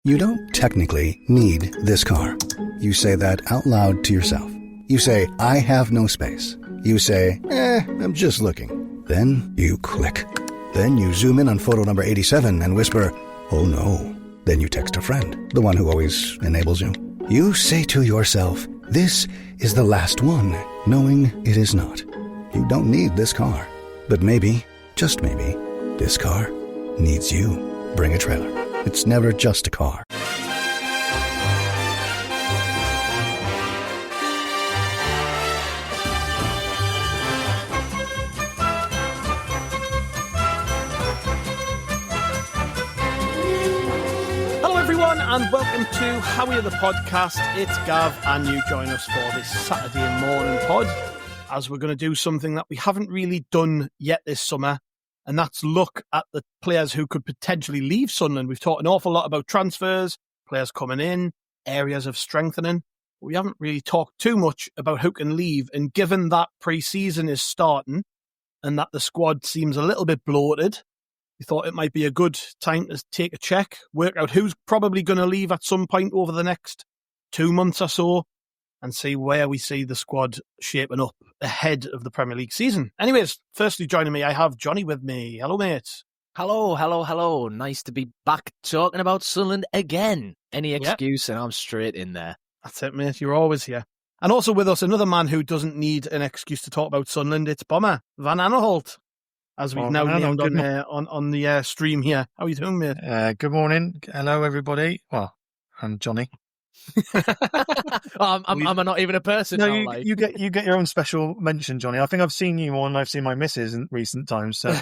You don't technically need this car. You say that out loud to yourself. You say, I have no space. You say, I'm just looking. Then you click. Then you zoom in on photo number 87 and whisper, oh no. Then you text a friend, the one who always enables you. You say to yourself, this is the last one, knowing it is not. You don't need this car. But maybe, just maybe, this car needs you. Bring a trailer. It's never just a car. And welcome to How Are You, the podcast. It's Gav, and you join us for this Saturday morning pod, as we're going to do something that we haven't really done yet this summer, and that's look at the players who could potentially leave Sunderland. We've talked an awful lot about transfers, players coming in, areas of strengthening, but we haven't really talked too much about who can leave. And given that pre-season is starting and that the squad seems a little bit bloated, we thought it might be a good time to take a check, work out who's probably going to leave at some point over the next 2 months or so, and see where we see the squad shaping up ahead of the Premier League season. Anyways, firstly joining me, I have Jonny with me. Hello, mate. Hello. Nice to be back talking about Sunderland again. Any excuse and I'm straight in there. That's it, mate. You're always here. And also with us, another man who doesn't need an excuse to talk about Sunderland. It's Bomber, Van Aanholt, as we've now named on the stream here. How are you doing, mate? Good morning. Hello, everybody. Well, I'm Jonny. I'm not even a person. No, now, you get your own special mention, Jonny. I think I've seen you more than I've seen my missus in recent times. So,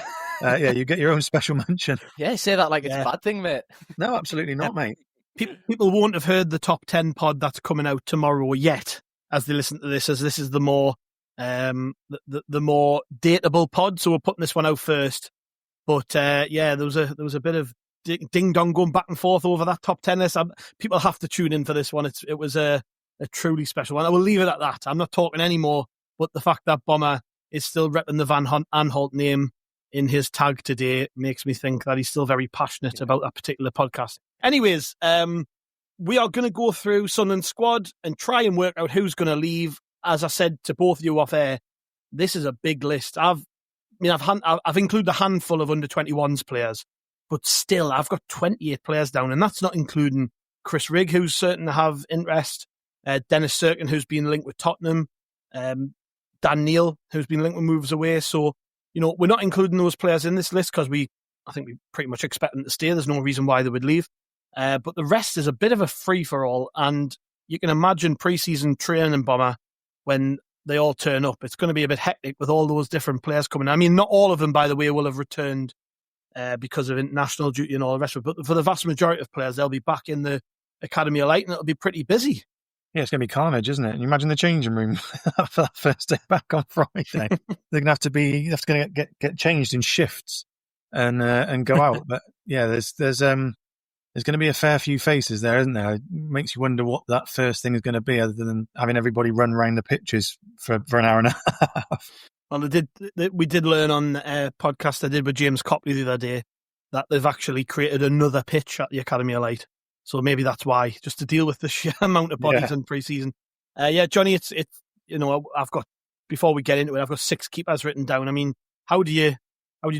you get your own special mention. Yeah, say that like it's a bad thing, mate. No, absolutely not, mate. People won't have heard the top 10 pod that's coming out tomorrow yet, as they listen to this, as this is the more the more dateable pod, so we're putting this one out first. But there was a bit of ding dong going back and forth over that top 10 list. People have to tune in for this one. It was a truly special one. I will leave it at that. I'm not talking anymore. But the fact that Bomber is still repping the Van Aanholt name in his tag today makes me think that he's still very passionate about that particular podcast. Anyways, we are going to go through Sunderland squad and try and work out who's going to leave. As I said to both of you off air, this is a big list. I've included a handful of under-21s players, but still, I've got 28 players down, and that's not including Chris Rigg, who's certain to have interest, Dennis Serkin, who's been linked with Tottenham, Dan Neil, who's been linked with moves away. So, we're not including those players in this list because I think we pretty much expect them to stay. There's no reason why they would leave. But the rest is a bit of a free-for-all, and you can imagine pre-season training and Bomber, when they all turn up, it's going to be a bit hectic with all those different players coming. I mean, not all of them, by the way, will have returned because of international duty and all the rest of it. But for the vast majority of players, they'll be back in the Academy of Light, and it'll be pretty busy. Yeah, it's going to be carnage, isn't it? And you imagine the changing room for that first day back on Friday. They're going to have to get changed in shifts and go out. But yeah, there's going to be a fair few faces there, isn't there? It makes you wonder what that first thing is going to be, other than having everybody run around the pitches for an hour and a half. Well, we did learn on a podcast I did with James Copley the other day that they've actually created another pitch at the Academy of Light. So maybe that's why, just to deal with the sheer amount of bodies in pre-season. Jonny, it's I've got, before we get into it, I've got 6 keepers written down. I mean, how do you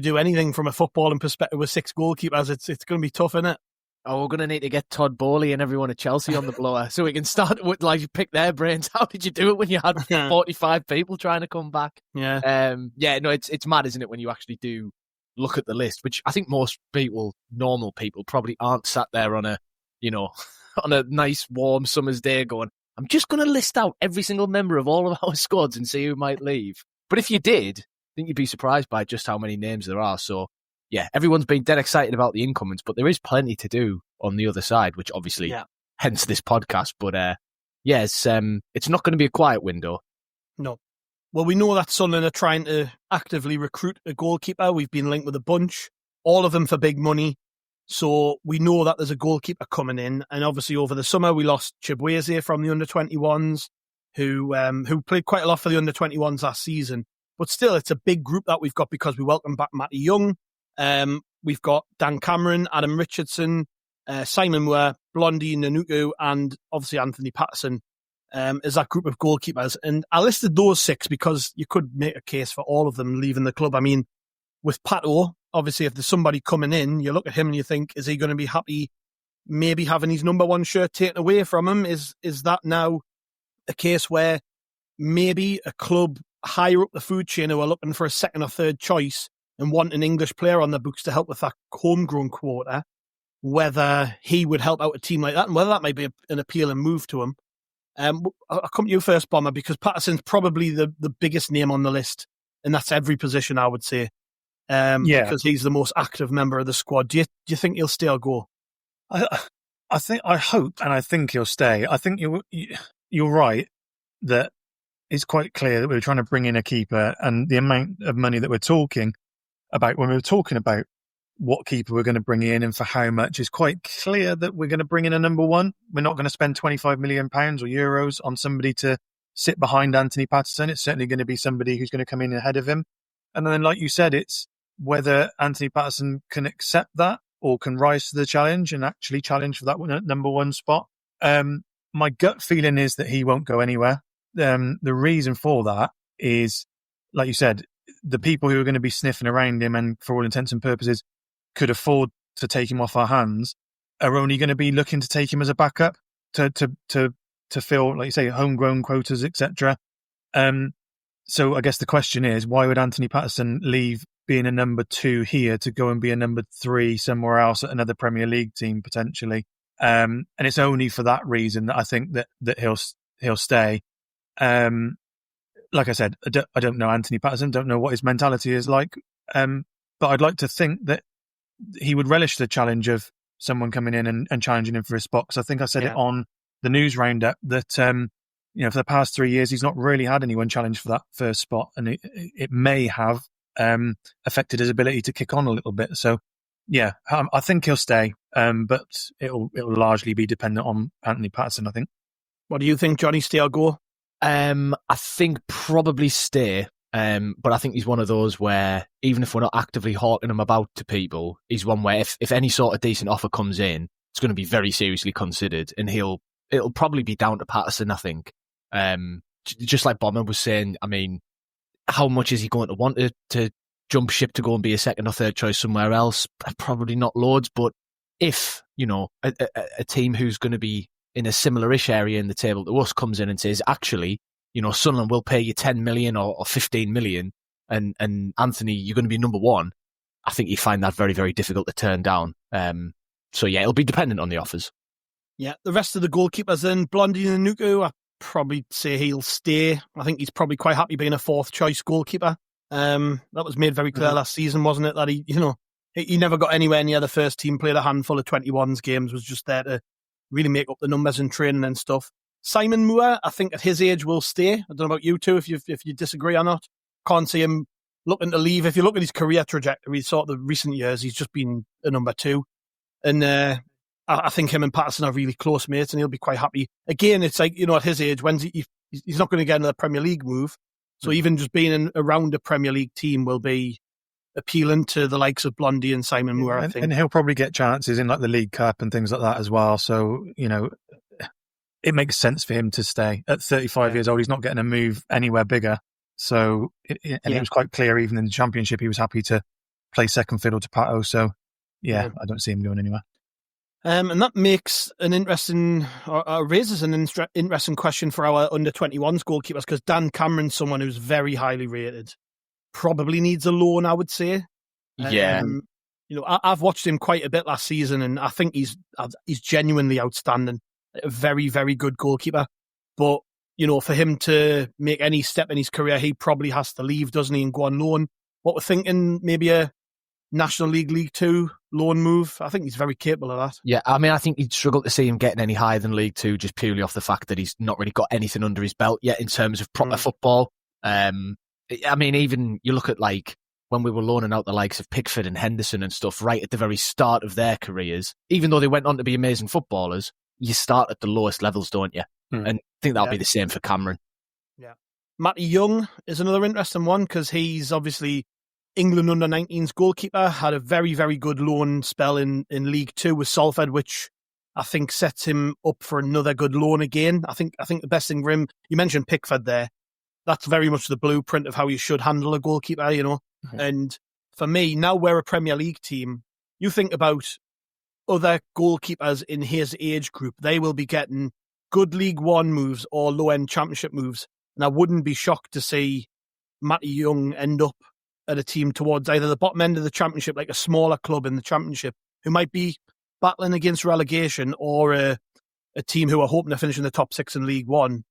do anything from a footballing perspective with 6 goalkeepers? It's going to be tough, isn't it? Oh, we're going to need to get Todd Bowley and everyone at Chelsea on the blower so we can start with, pick their brains. How did you do it when you had 45 people trying to come back? Yeah. It's mad, isn't it, when you actually do look at the list, which I think most people, normal people, probably aren't sat there on a nice warm summer's day going, I'm just going to list out every single member of all of our squads and see who might leave. But if you did, I think you'd be surprised by just how many names there are. So, yeah, everyone's been dead excited about the incomings, but there is plenty to do on the other side, which obviously, hence this podcast. But it's not going to be a quiet window. No. Well, we know that Sunderland are trying to actively recruit a goalkeeper. We've been linked with a bunch, all of them for big money. So we know that there's a goalkeeper coming in. And obviously over the summer, we lost Chibueze from the under-21s, who played quite a lot for the under-21s last season. But still, it's a big group that we've got because we welcome back Matty Young. We've got Dan Cameron, Adam Richardson, Simon Moore, Blondie, Nanuku, and obviously Anthony Patterson is that group of goalkeepers. And I listed those 6 because you could make a case for all of them leaving the club. I mean, with Pato, obviously, if there's somebody coming in, you look at him and you think, is he going to be happy maybe having his number 1 shirt taken away from him? Is that now a case where maybe a club higher up the food chain who are looking for a second or third choice and want an English player on their books to help with that homegrown quota, whether he would help out a team like that and whether that might be an appealing move to him? I'll come to you first, Bomber, because Patterson's probably the biggest name on the list, and that's every position, I would say. Because he's the most active member of the squad. Do you think he'll stay or go? I hope and I think he'll stay. I think you're right that it's quite clear that we're trying to bring in a keeper, and the amount of money that we're talking about when we were talking about what keeper we're going to bring in and for how much is quite clear that we're going to bring in a number 1. We're not going to spend £25 million or euros on somebody to sit behind Anthony Patterson. It's certainly going to be somebody who's going to come in ahead of him. And then, like you said, it's whether Anthony Patterson can accept that or can rise to the challenge and actually challenge for that number 1 spot. My gut feeling is that he won't go anywhere. The reason for that is, like you said, the people who are going to be sniffing around him and for all intents and purposes could afford to take him off our hands are only going to be looking to take him as a backup to fill, like you say, homegrown quotas, etc. So I guess the question is, why would Anthony Patterson leave being a number 2 here to go and be a number 3 somewhere else at another Premier League team potentially? And it's only for that reason that I think that he'll stay. Like I said, I don't know Anthony Patterson, don't know what his mentality is like, but I'd like to think that he would relish the challenge of someone coming in and challenging him for his spot. Because I think I said it on the news roundup that for the past 3 years he's not really had anyone challenge for that first spot, and it may have affected his ability to kick on a little bit. So yeah, I think he'll stay, but it'll largely be dependent on Anthony Patterson, I think. What do you think, Johnny? Stay or go? I think probably stay. But I think he's one of those where even if we're not actively hawking him about to people, he's one where if any sort of decent offer comes in, it's going to be very seriously considered, and it'll probably be down to Patterson, I think. Just like Bomber was saying, I mean, how much is he going to want to jump ship to go and be a second or third choice somewhere else? Probably not loads, but if, a team who's going to be in a similar-ish area in the table to us comes in and says, actually, Sunderland will pay you 10 million or 15 million, and Anthony, you're going to be number 1, I think you find that very, very difficult to turn down. So yeah, it'll be dependent on the offers. Yeah, the rest of the goalkeepers then, Blondie and Nanuku, I probably say he'll stay. I think he's probably quite happy being a 4th choice goalkeeper. That was made very clear last season, wasn't it? That he never got anywhere near the first team, played a handful of 21s games, was just there to really make up the numbers in training and stuff. Simon Moore, I think at his age will stay. I don't know about you two, if you disagree or not. Can't see him looking to leave. If you look at his career trajectory, sort of the recent years, he's just been a number 2. And I think him and Patterson are really close mates, and he'll be quite happy. Again, it's like, at his age, he's not going to get another Premier League move. So even just being around a Premier League team will be appealing to the likes of Blondie and Simon Moore, I think. And he'll probably get chances in like the League Cup and things like that as well. So, it makes sense for him to stay. At 35 years old, he's not getting a move anywhere bigger. So, it was quite clear even in the Championship, he was happy to play second fiddle to Pato. So, I don't see him going anywhere. And that makes an interesting, or raises an interesting question for our under-21s goalkeepers, because Dan Cameron's someone who's very highly rated. Probably needs a loan, I would say. Yeah. I've watched him quite a bit last season, and I think he's genuinely outstanding. A very, very good goalkeeper. But, for him to make any step in his career, he probably has to leave, doesn't he, and go on loan. What we're thinking, maybe a National League, League 2 loan move. I think he's very capable of that. Yeah, I mean, I think you'd struggle to see him getting any higher than League 2 just purely off the fact that he's not really got anything under his belt yet in terms of proper football. I mean, even you look at like when we were loaning out the likes of Pickford and Henderson and stuff right at the very start of their careers, even though they went on to be amazing footballers, you start at the lowest levels, don't you? And I think that'll be the same for Cameron. Yeah. Matty Young is another interesting one, because he's obviously England under-19s goalkeeper, had a very, very good loan spell in League Two with Salford, which I think sets him up for another good loan again. I think the best thing for him, you mentioned Pickford there, that's very much the blueprint of how you should handle a goalkeeper, you know. Mm-hmm. And for me, now we're a Premier League team, you think about other goalkeepers in his age group, they will be getting good League One moves or low-end Championship moves. And I wouldn't be shocked to see Matty Young end up at a team towards either the bottom end of the Championship, like a smaller club in the Championship, who might be battling against relegation, or a team who are hoping to finish in the top 6 in League One.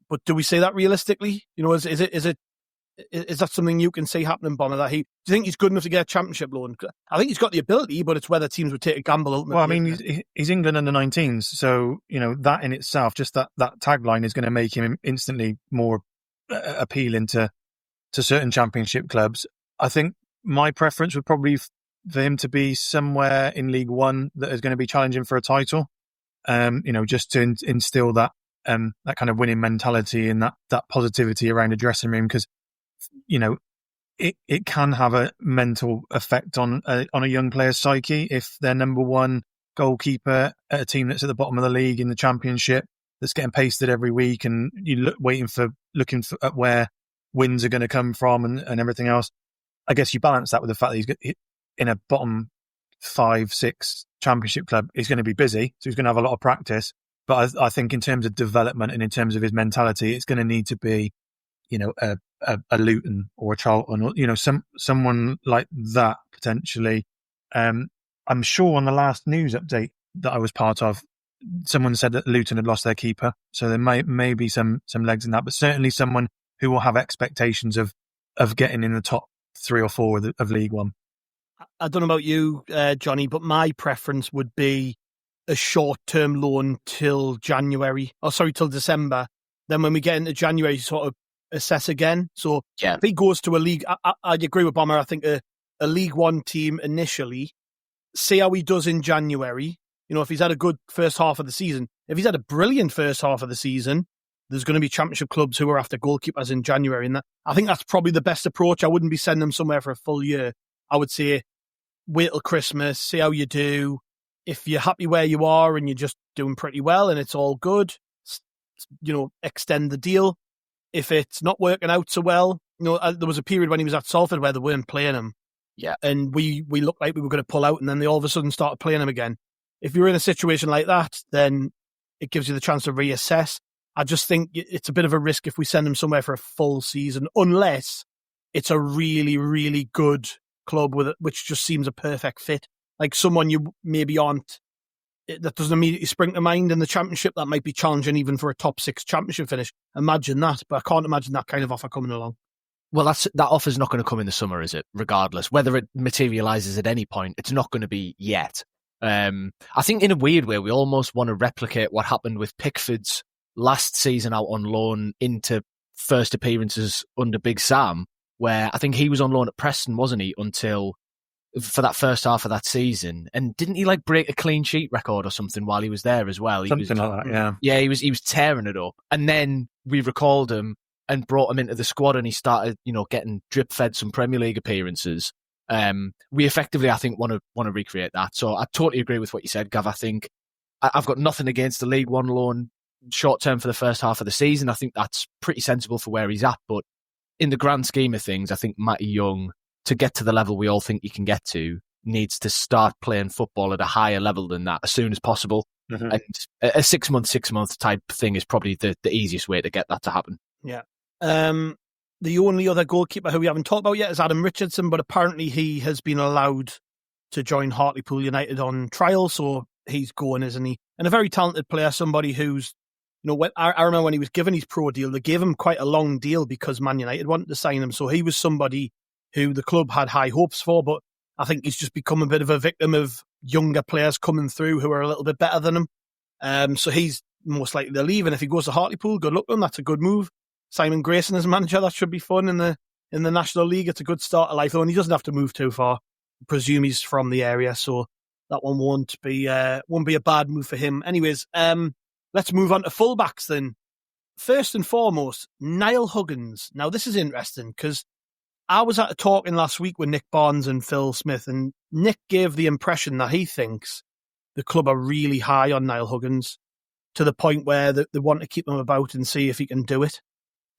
But do we say that realistically? You know, is that something you can see happening, Bomber? Do you think he's good enough to get a Championship loan? I think he's got the ability, but it's whether teams would take a gamble ultimately. Well, I mean, he's England under 19s, so you know that in itself, just that tagline is going to make him instantly more appealing to certain Championship clubs. I think my preference would probably for him to be somewhere in League One that is going to be challenging for a title. You know, just to instill that kind of winning mentality and that positivity around the dressing room, because you know it can have a mental effect on a young player's psyche if they're number one goalkeeper at a team that's at the bottom of the league in the Championship, that's getting pasted every week, and you looking at where wins are going to come from and everything else. I guess you balance that with the fact that he's in a bottom 5-6 Championship club. He's going to be busy, so he's going to have a lot of practice. But I think in terms of development and in terms of his mentality, it's going to need to be, you know, a Luton or a Charlton, or you know, someone like that potentially. I'm sure on the last news update that I was part of, someone said that Luton had lost their keeper, so there may be some legs in that. But certainly someone who will have expectations of getting in the top 3 or 4 of League One. I don't know about you, Jonny, but my preference would be a short-term loan till December. Then when we get into January, sort of assess again. So if he goes to a league, I agree with Bomber. I think a League One team initially, see how he does in January. You know, if he's had a good first half of the season, if he's had a brilliant first half of the season, there's going to be Championship clubs who are after goalkeepers in January. And I think that's probably the best approach. I wouldn't be sending them somewhere for a full year. I would say wait till Christmas, see how you do. If you're happy where you are and you're just doing pretty well and it's all good, you know, extend the deal. If it's not working out so well, you know, there was a period when he was at Salford where they weren't playing him. Yeah. And we looked like we were going to pull out, and then they all of a sudden started playing him again. If you're in a situation like that, then it gives you the chance to reassess. I just think it's a bit of a risk if we send him somewhere for a full season, unless it's a really, really good club with it, which just seems a perfect fit. Like someone you maybe aren't, that doesn't immediately spring to mind in the Championship, that might be challenging even for a top 6 Championship finish. Imagine that, but I can't imagine that kind of offer coming along. Well, that offer's not going to come in the summer, is it? Regardless, whether it materialises at any point, it's not going to be yet. I think in a weird way, we almost want to replicate what happened with Pickford's last season out on loan into first appearances under Big Sam, where I think he was on loan at Preston, wasn't he, for that first half of that season. And didn't he like break a clean sheet record or something while he was there as well? Something like that, yeah. Yeah, he was tearing it up. And then we recalled him and brought him into the squad, and he started, you know, getting drip fed some Premier League appearances. We effectively, I think, want to recreate that. So I totally agree with what you said, Gav. I think I've got nothing against the League One loan short term for the first half of the season. I think that's pretty sensible for where he's at. But in the grand scheme of things, I think Matty Young, to get to the level we all think he can get to, needs to start playing football at a higher level than that as soon as possible. Mm-hmm. And a 6 month type thing is probably the easiest way to get that to happen. Yeah. The only other goalkeeper who we haven't talked about yet is Adam Richardson, but apparently he has been allowed to join Hartlepool United on trial, so he's going, isn't he? And a very talented player, somebody who's, you know, I remember when he was given his pro deal, they gave him quite a long deal because Man United wanted to sign him, so he was somebody who the club had high hopes for, but I think he's just become a bit of a victim of younger players coming through who are a little bit better than him. So he's most likely to leave, and if he goes to Hartlepool, good luck to him, that's a good move. Simon Grayson as manager, that should be fun in the National League. It's a good start of life, though, and he doesn't have to move too far. I presume he's from the area, so that one won't be a bad move for him. Anyways, let's move on to fullbacks then. First and foremost, Niall Huggins. Now, this is interesting because I was at a talking last week with Nick Barnes and Phil Smith, and Nick gave the impression that he thinks the club are really high on Niall Huggins to the point where they want to keep him about and see if he can do it.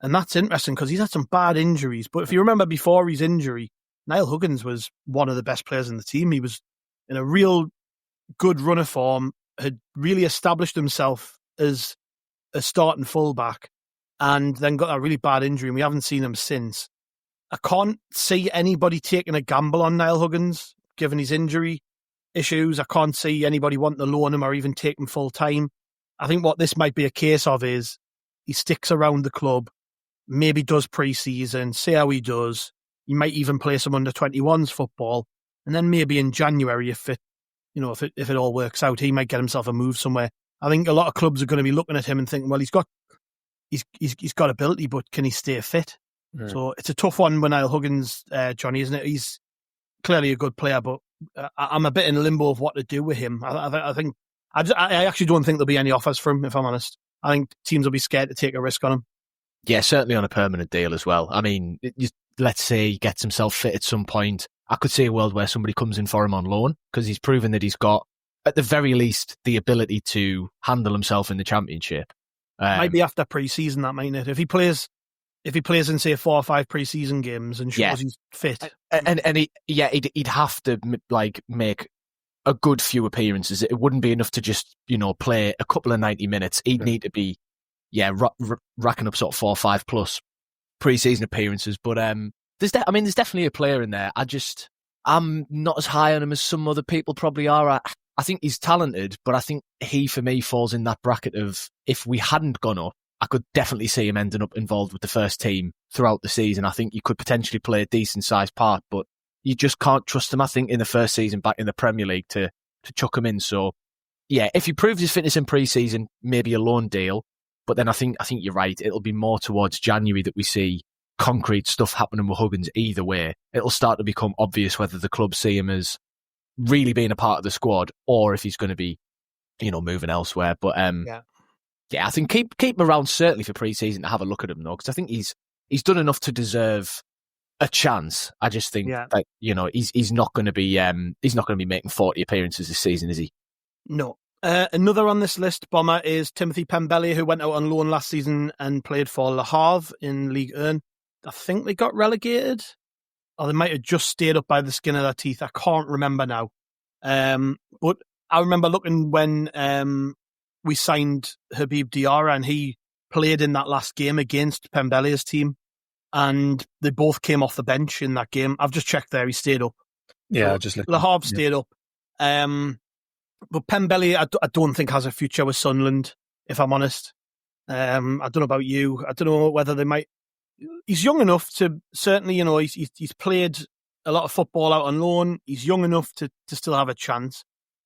And that's interesting because he's had some bad injuries. But if you remember before his injury, Niall Huggins was one of the best players in the team. He was in a real good run of form, had really established himself as a starting fullback, and then got a really bad injury, and we haven't seen him since. I can't see anybody taking a gamble on Niall Huggins, given his injury issues. I can't see anybody wanting to loan him or even take him full time. I think what this might be a case of is he sticks around the club, maybe does pre-season, see how he does. He might even play some under-21s football, and then maybe in January, if it all works out, he might get himself a move somewhere. I think a lot of clubs are going to be looking at him and thinking, well, he's got ability, but can he stay fit? Yeah. So it's a tough one with Niall Huggins, Johnny, isn't it? He's clearly a good player, but I'm a bit in limbo of what to do with him. I actually don't think there'll be any offers for him, if I'm honest. I think teams will be scared to take a risk on him. Yeah, certainly on a permanent deal as well. I mean, let's say he gets himself fit at some point. I could see a world where somebody comes in for him on loan because he's proven that he's got, at the very least, the ability to handle himself in the Championship. Might be after pre-season, that might it. If he plays in, say, 4 or 5 pre-season games and shows he's fit, he'd have to make a good few appearances. It wouldn't be enough to just play a couple of 90 minutes. He'd need to be racking up sort of 4 or 5 plus pre-season appearances. But there's definitely a player in there. I'm not as high on him as some other people probably are. I think he's talented, but I think he, for me, falls in that bracket of, if we hadn't gone up, I could definitely see him ending up involved with the first team throughout the season. I think you could potentially play a decent-sized part, but you just can't trust him, I think, in the first season back in the Premier League to chuck him in. So, yeah, if he proves his fitness in pre-season, maybe a loan deal. But then I think you're right. It'll be more towards January that we see concrete stuff happening with Huggins either way. It'll start to become obvious whether the club see him as really being a part of the squad or if he's going to be, moving elsewhere. But I think keep him around certainly for pre-season to have a look at him though, because I think he's done enough to deserve a chance. I just think that he's not going to be making 40 appearances this season, is he? No. Another on this list, Bomber, is Timothy Pembele, who went out on loan last season and played for Le Havre in Ligue 1. I think they got relegated, or they might have just stayed up by the skin of their teeth. I can't remember now. But I remember looking when we signed Habib Diarra, and he played in that last game against Pembele's team, and they both came off the bench in that game. I've just checked there; he stayed up. Yeah, so just Le Havre stayed up. But Pembele, I don't think has a future with Sunderland, if I'm honest. I don't know about you. I don't know whether they might. He's young enough to certainly, he's played a lot of football out on loan. He's young enough to still have a chance.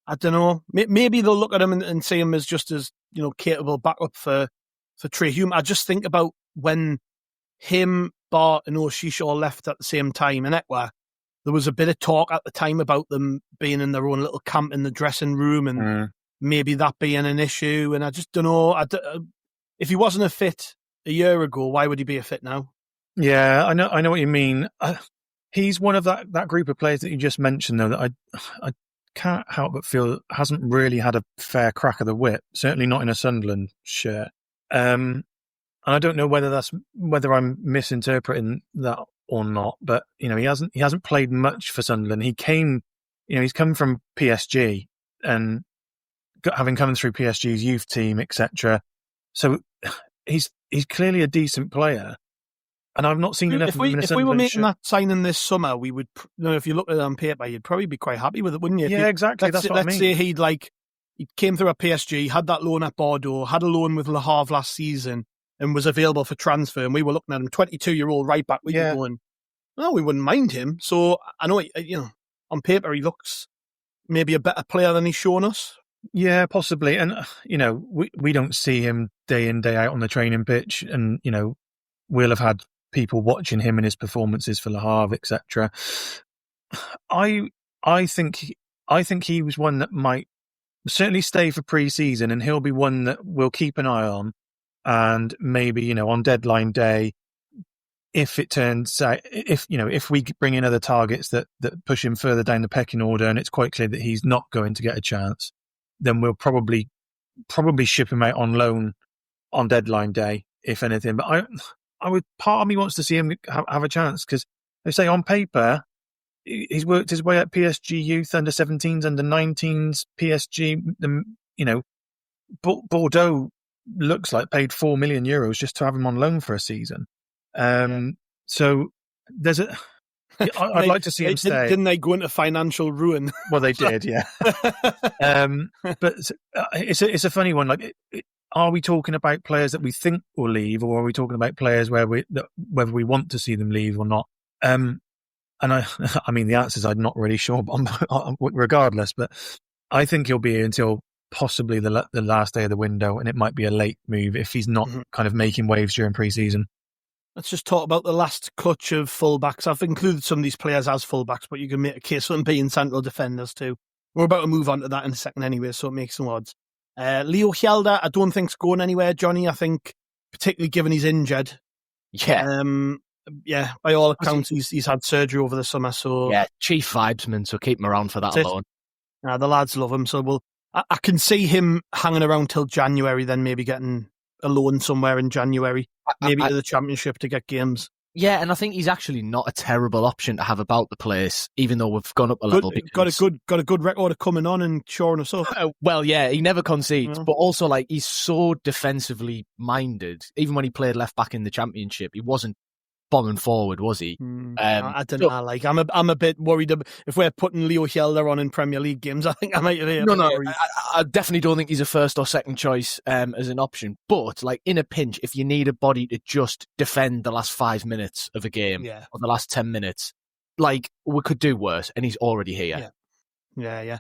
I don't know. Maybe they'll look at him and see him as just as capable backup for Trey. I just think about when him, Bart, and Aouchiche all left at the same time in Ekwah. There was a bit of talk at the time about them being in their own little camp in the dressing room and maybe that being an issue. And I just don't know. If he wasn't a fit a year ago, why would he be a fit now? Yeah, I know what you mean. He's one of that group of players that you just mentioned, though, that I can't help but feel hasn't really had a fair crack of the whip. Certainly not in a Sunderland shirt. And I don't know whether I'm misinterpreting that or not, but he hasn't played much for Sunderland. He's come from PSG and having come through PSG's youth team, etc. So he's clearly a decent player, and I've not seen enough of him in a Sunderland shirt. If we were making that signing this summer, we would. If you look at it on paper, you'd probably be quite happy with it, wouldn't you? Yeah, exactly. That's what I mean. Let's say he came through a PSG, had that loan at Bordeaux, had a loan with Le Havre last season, and was available for transfer, and we were looking at him, 22-year-old right back. We were going, no, we wouldn't mind him. So I know, on paper he looks maybe a better player than he's shown us. Yeah, possibly. And, we don't see him day in, day out on the training pitch. And, we'll have had people watching him and his performances for Le Havre, etc. I think he was one that might certainly stay for pre-season, and he'll be one that we'll keep an eye on. And maybe, on deadline day, if it turns out, if we bring in other targets that push him further down the pecking order, and it's quite clear that he's not going to get a chance, then we'll probably ship him out on loan on deadline day, if anything. But part of me wants to see him have a chance, because they say on paper he's worked his way at PSG youth, under 17s, under 19s, PSG. Bordeaux looks like paid €4 million just to have him on loan for a season. So there's I'd like to see him stay. Didn't they go into financial ruin? Well, they did, yeah. But it's a funny one. Like, are we talking about players that we think will leave, or are we talking about players whether we want to see them leave or not? And I mean, the answer is I'm not really sure, regardless. But I think he'll be here until possibly the last day of the window, and it might be a late move if he's not kind of making waves during pre-season. Let's just talk about the last clutch of fullbacks. I've included some of these players as fullbacks, but you can make a case for them being central defenders too. We're about to move on to that in a second anyway, so it makes some odds. Leo Hjelde, I don't think's going anywhere, Johnny. I think, particularly given he's injured. Yeah. By all accounts, he's had surgery over the summer. So yeah, chief vibesman, so keep him around for that alone. The lads love him, so I can see him hanging around till January, then maybe getting a loan somewhere in January, maybe to the Championship to get games. Yeah, and I think he's actually not a terrible option to have about the place, even though we've gone up a level. Got a good record of coming on and shoring us up. Well, yeah, he never concedes, but also like he's so defensively minded. Even when he played left back in the Championship, he wasn't bombing forward, was he? I don't know. Like, I'm a bit worried if we're putting Leo Hjelde on in Premier League games. I think I might be I definitely don't think he's a first or second choice as an option. But like in a pinch, if you need a body to just defend the last 5 minutes of a game or the last 10 minutes, like we could do worse, and he's already here. Yeah.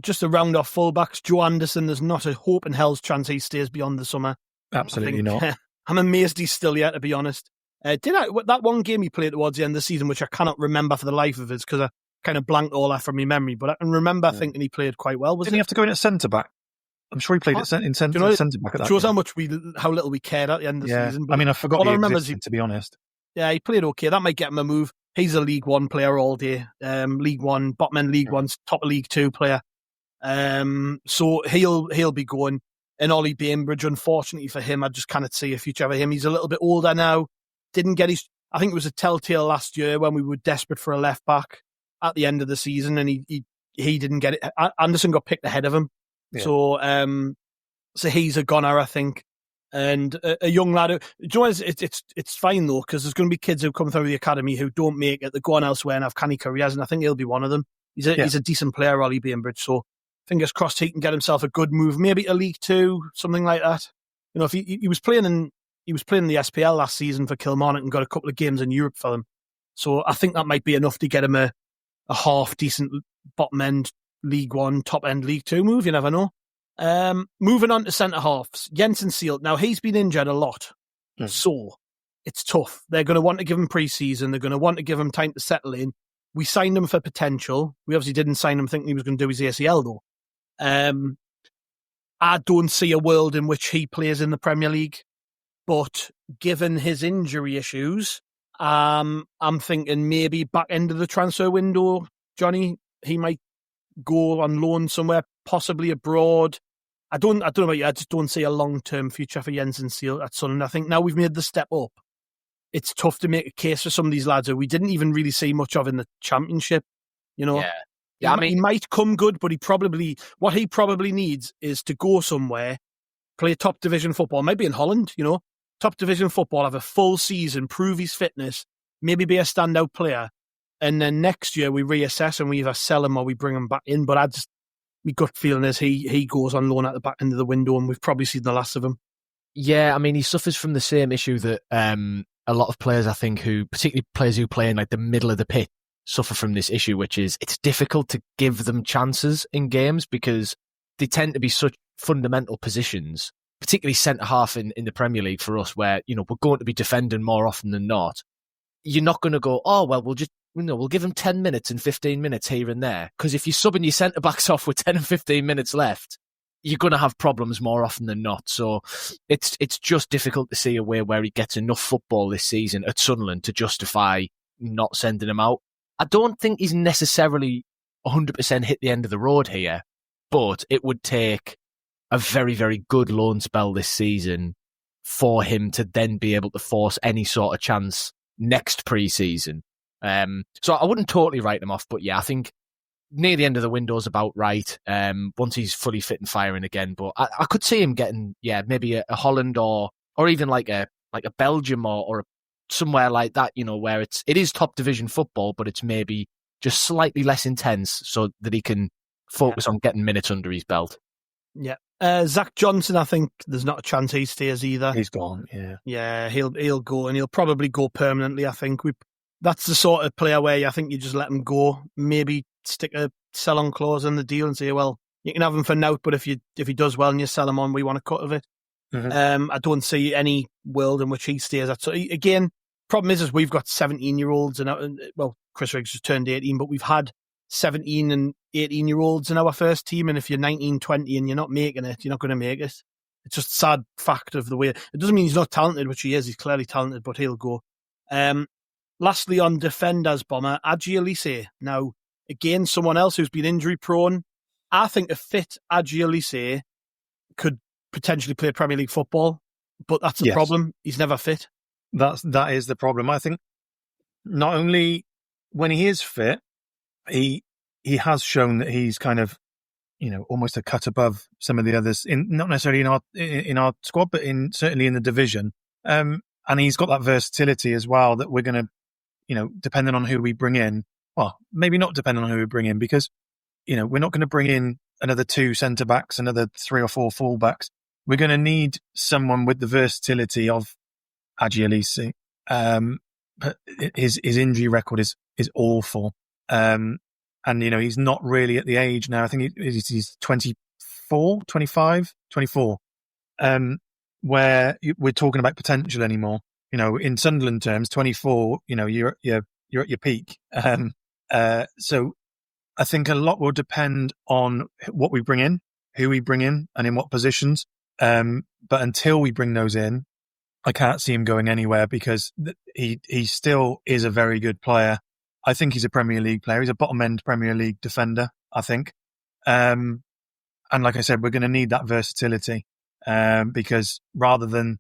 Just to round off fullbacks, Joe Anderson. There's not a hope in hell's chance he stays beyond the summer. Absolutely not. I'm amazed he's still here, to be honest. That one game he played towards the end of the season, which I cannot remember for the life of us because I kind of blanked all that from my memory, but I can remember thinking he played quite well. Didn't he have to go in at centre back? I'm sure he played in centre back at that. Shows how little we cared at the end of the season. I mean, I forgot he existed, to be honest. Yeah, he played okay. That might get him a move. He's a League One player all day. League One, bottom end League One's top of League Two player. So he'll be going. And Ollie Bainbridge, unfortunately for him, I just cannot see a future for him. He's a little bit older now. Didn't get I think it was a telltale last year when we were desperate for a left back at the end of the season, and he didn't get it. Anderson got picked ahead of him, so he's a goner, I think. And a young lad, it's fine though, because there's going to be kids who come through the academy who don't make it, that go on elsewhere and have canny careers, and I think he'll be one of them. He's a decent player, Ollie Bainbridge. So fingers crossed he can get himself a good move, maybe to League Two, something like that. You know, if he was playing in the SPL last season for Kilmarnock and got a couple of games in Europe for them. So I think that might be enough to get him a half decent bottom end League One, top end League Two move. You never know. Moving on to centre halves, Jensen Seelt. Now he's been injured a lot, so it's tough. They're going to want to give him pre-season. They're going to want to give him time to settle in. We signed him for potential. We obviously didn't sign him thinking he was going to do his ACL though. I don't see a world in which he plays in the Premier League. But given his injury issues, I'm thinking maybe back end of the transfer window, Johnny, he might go on loan somewhere, possibly abroad. I don't know about you. I just don't see a long-term future for Jensen Seelt at Sunderland. I think now we've made the step up, it's tough to make a case for some of these lads who we didn't even really see much of in the Championship. You know, he might come good, but what he probably needs is to go somewhere, play top division football, maybe in Holland, you know. Top division football, have a full season, prove his fitness, maybe be a standout player, and then next year we reassess and we either sell him or we bring him back in. But my gut feeling is he goes on loan at the back end of the window, and we've probably seen the last of him. Yeah, I mean, he suffers from the same issue that a lot of players, I think, particularly players who play in like the middle of the pitch, suffer from this issue, which is it's difficult to give them chances in games because they tend to be such fundamental positions. Particularly centre half in the Premier League for us, where we're going to be defending more often than not. You're not going to go, oh well, we'll give him 10 minutes and 15 minutes here and there. Because if you're subbing your centre backs off with 10 and 15 minutes left, you're going to have problems more often than not. So it's just difficult to see a way where he gets enough football this season at Sunderland to justify not sending him out. I don't think he's necessarily 100% hit the end of the road here, but it would take a very, very good loan spell this season for him to then be able to force any sort of chance next pre-season. So I wouldn't totally write him off, but yeah, I think near the end of the window's about right. Once he's fully fit and firing again, but I could see him getting, maybe a Holland or even like a Belgium or somewhere like that, where it is top division football, but it's maybe just slightly less intense so that he can focus on getting minutes under his belt. Yeah. Zach Johnson, I think there's not a chance he stays either. He's gone, yeah. Yeah, he'll go, and he'll probably go permanently, I think. That's the sort of player where I think you just let him go, maybe stick a sell-on clause in the deal and say, well, you can have him for now, but if he does well and you sell him on, we want a cut of it. Mm-hmm. I don't see any world in which he stays. So again, problem is we've got 17-year-olds, and well, Chris Riggs just turned 18, but we've had 17 and 18-year-olds in our first team, and if you're 19, 20 and you're not making it, you're not going to make it. It's just a sad fact of the way. It doesn't mean he's not talented, which he is. He's clearly talented, but he'll go. Lastly, on defenders, Bomber, Alese. Now, again, someone else who's been injury-prone. I think a fit Alese could potentially play Premier League football, but that's the problem. He's never fit. That is the problem. I think not only when he is fit, he has shown that he's kind of, almost a cut above some of the others, not necessarily in our squad, but certainly in the division. And he's got that versatility as well that we're going to, depending on who we bring in. Well, maybe not depending on who we bring in, because we're not going to bring in another 2 centre backs, another 3 or 4 full backs. We're going to need someone with the versatility of Alese. But his injury record is awful. And, he's not really at the age now. I think he's 24, 25, 24, where we're talking about potential anymore. In Sunderland terms, 24, you're at your peak. So I think a lot will depend on what we bring in, who we bring in, and in what positions. But until we bring those in, I can't see him going anywhere, because he still is a very good player. I think he's a Premier League player. He's a bottom-end Premier League defender, I think. And like I said, we're going to need that versatility, because rather than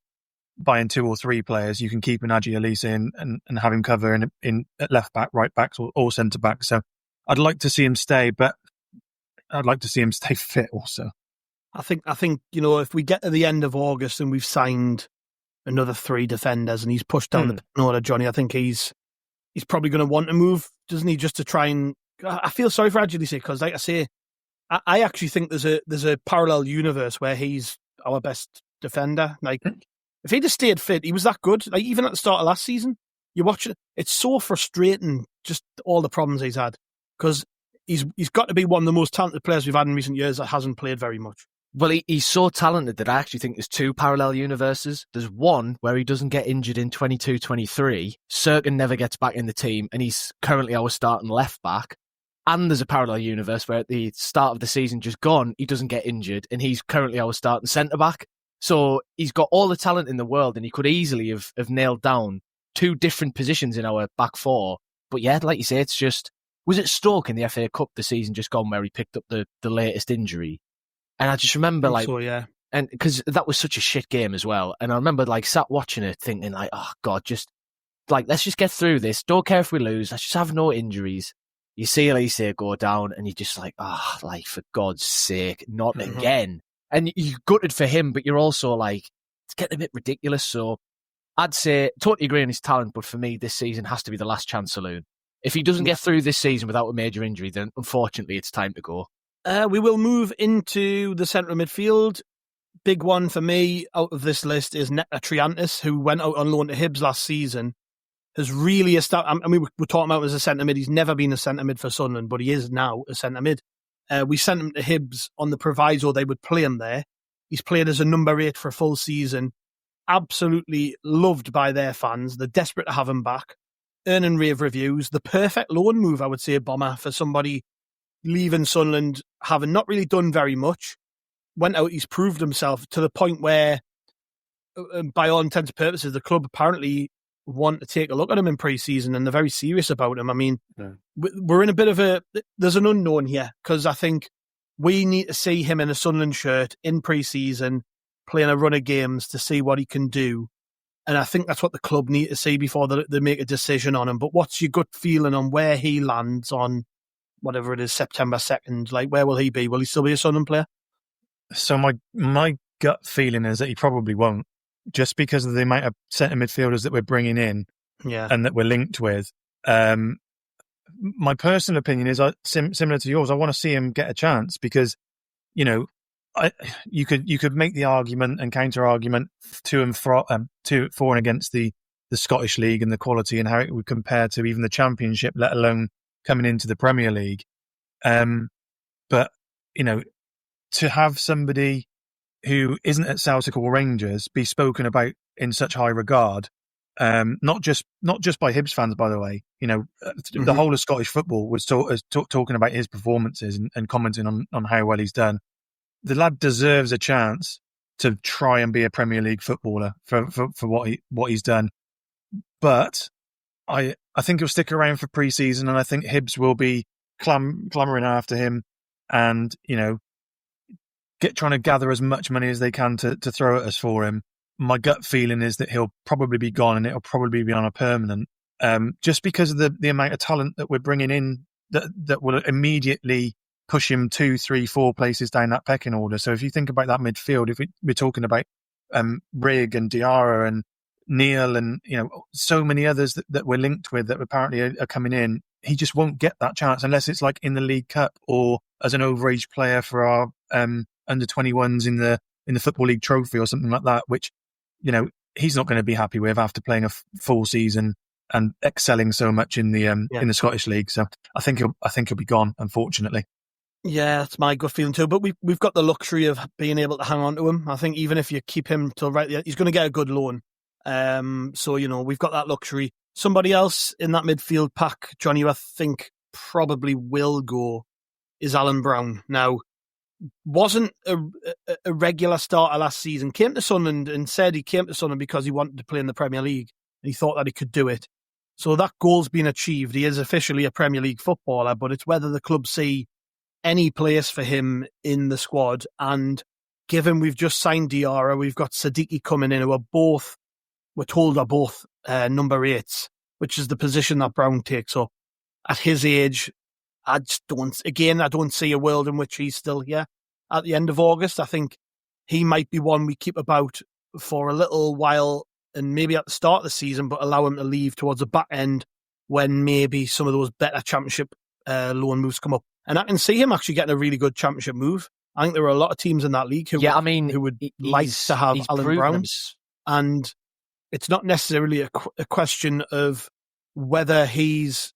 buying 2 or 3 players, you can keep an Alese in and have him cover in at left back, right backs, or centre back. So I'd like to see him stay, but I'd like to see him stay fit also. I think if we get to the end of August and we've signed another 3 defenders and he's pushed down the order, Johnny, I think he's probably going to want to move, doesn't he? Just to try and, I feel sorry for Alese, because like I say, I actually think there's a parallel universe where he's our best defender. Like, if he'd have stayed fit, he was that good. Like, even at the start of last season, you watch it, it's so frustrating, just all the problems he's had, because he's got to be one of the most talented players we've had in recent years that hasn't played very much. Well, he's so talented that I actually think there's 2 parallel universes. There's one where he doesn't get injured in 22-23. Serkin never gets back in the team, and he's currently our starting left back. And there's a parallel universe where at the start of the season just gone, he doesn't get injured, and he's currently our starting centre back. So he's got all the talent in the world, and he could easily have nailed down 2 different positions in our back 4. But yeah, like you say, it's just, was it Stoke in the FA Cup the season just gone where he picked up the latest injury? And I just remember, and because that was such a shit game as well. And I remember, sat watching it thinking, oh, God, just, let's just get through this. Don't care if we lose. Let's just have no injuries. You see Alese go down, and you're just for God's sake, not again. And you're gutted for him, but you're also it's getting a bit ridiculous. So I'd say, totally agree on his talent, but for me, this season has to be the last chance saloon. If he doesn't get through this season without a major injury, then unfortunately it's time to go. We will move into the central midfield. Big one for me out of this list is Hjelde Triantis, who went out on loan to Hibs last season. Has really established. I mean, we're talking about him as a centre mid. He's never been a centre mid for Sunderland, but he is now a centre mid. We sent him to Hibs on the proviso they would play him there. He's played as a number 8 for a full season. Absolutely loved by their fans. They're desperate to have him back. Earning rave reviews. The perfect loan move, I would say, Bomber, for somebody leaving Sunderland, having not really done very much. went out, he's proved himself to the point where, by all intents and purposes, the club apparently want to take a look at him in pre-season, and they're very serious about him. I mean, we're in a bit of there's an unknown here, because I think we need to see him in a Sunderland shirt in pre-season, playing a run of games to see what he can do. And I think that's what the club need to see before they make a decision on him. But what's your gut feeling on where he lands on whatever it is, September 2nd? Like, where will he be? Will he still be a Sunderland player? So my gut feeling is that he probably won't, just because of the amount of centre midfielders that we're bringing in and that we're linked with. My personal opinion is similar to yours. I want to see him get a chance because, you know, you could make the argument and counter argument for and against the Scottish League and the quality and how it would compare to even the Championship, let alone coming into the Premier League. But you know, to have somebody who isn't at Celtic or Rangers be spoken about in such high regard, not just by Hibs fans, by the way. You know, the whole of Scottish football was talking about his performances and commenting on how well he's done. The lad deserves a chance to try and be a Premier League footballer for what he's done. But I think he'll stick around for pre-season, and I think Hibs will be clamouring after him, and you know, trying to gather as much money as they can to throw at us for him. My gut feeling is that he'll probably be gone, and it'll probably be on a permanent, just because of the amount of talent that we're bringing in that will immediately push him 2, 3, 4 places down that pecking order. So if you think about that midfield, if we're talking about Rigg and Diarra and Neil and, you know, so many others that we're linked with that apparently are coming in, he just won't get that chance unless it's like in the League Cup or as an overage player for our under 21s in the Football League Trophy or something like that, which, you know, he's not going to be happy with after playing a full season and excelling so much in the Scottish League. So I think he'll be gone, unfortunately. Yeah, that's my gut feeling too. But we've got the luxury of being able to hang on to him. I think even if you keep him till right the end, he's going to get a good loan. So, you know, we've got that luxury. Somebody else in that midfield pack, Jonny, who I think probably will go, is Alan Browne. Now, wasn't a regular starter last season. Came to Sunderland and said he came to Sunderland because he wanted to play in the Premier League and he thought that he could do it. So that goal's been achieved. He is officially a Premier League footballer, but it's whether the club see any place for him in the squad. And given we've just signed Diarra, we've got Siddiqui coming in, who we're told are both number 8s, which is the position that Browne takes up. At his age, I don't see a world in which he's still here at the end of August. I think he might be one we keep about for a little while and maybe at the start of the season, but allow him to leave towards the back end when maybe some of those better Championship loan moves come up. And I can see him actually getting a really good Championship move. I think there are a lot of teams in that league who would like to have Alan Browne. And it's not necessarily a question of whether he's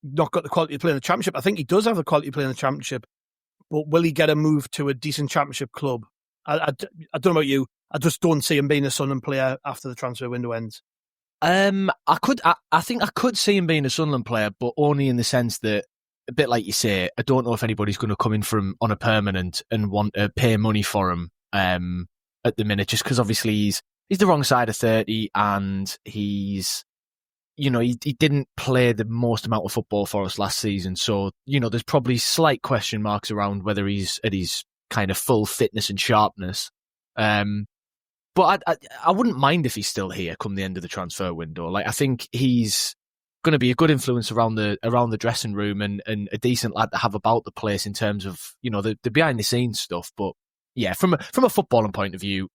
not got the quality to play in the Championship. I think he does have the quality to play in the Championship, but will he get a move to a decent Championship club? I don't know about you. I just don't see him being a Sunderland player after the transfer window ends. I think I could see him being a Sunderland player, but only in the sense that, a bit like you say, I don't know if anybody's going to come in on a permanent and want to pay money for him at the minute, just because obviously he's the wrong side of 30 and he's, you know, he didn't play the most amount of football for us last season. So, you know, there's probably slight question marks around whether he's at his kind of full fitness and sharpness. But I wouldn't mind if he's still here come the end of the transfer window. Like, I think he's going to be a good influence around the dressing room and a decent lad to have about the place in terms of, you know, the behind the scenes stuff. But yeah, from a footballing point of view,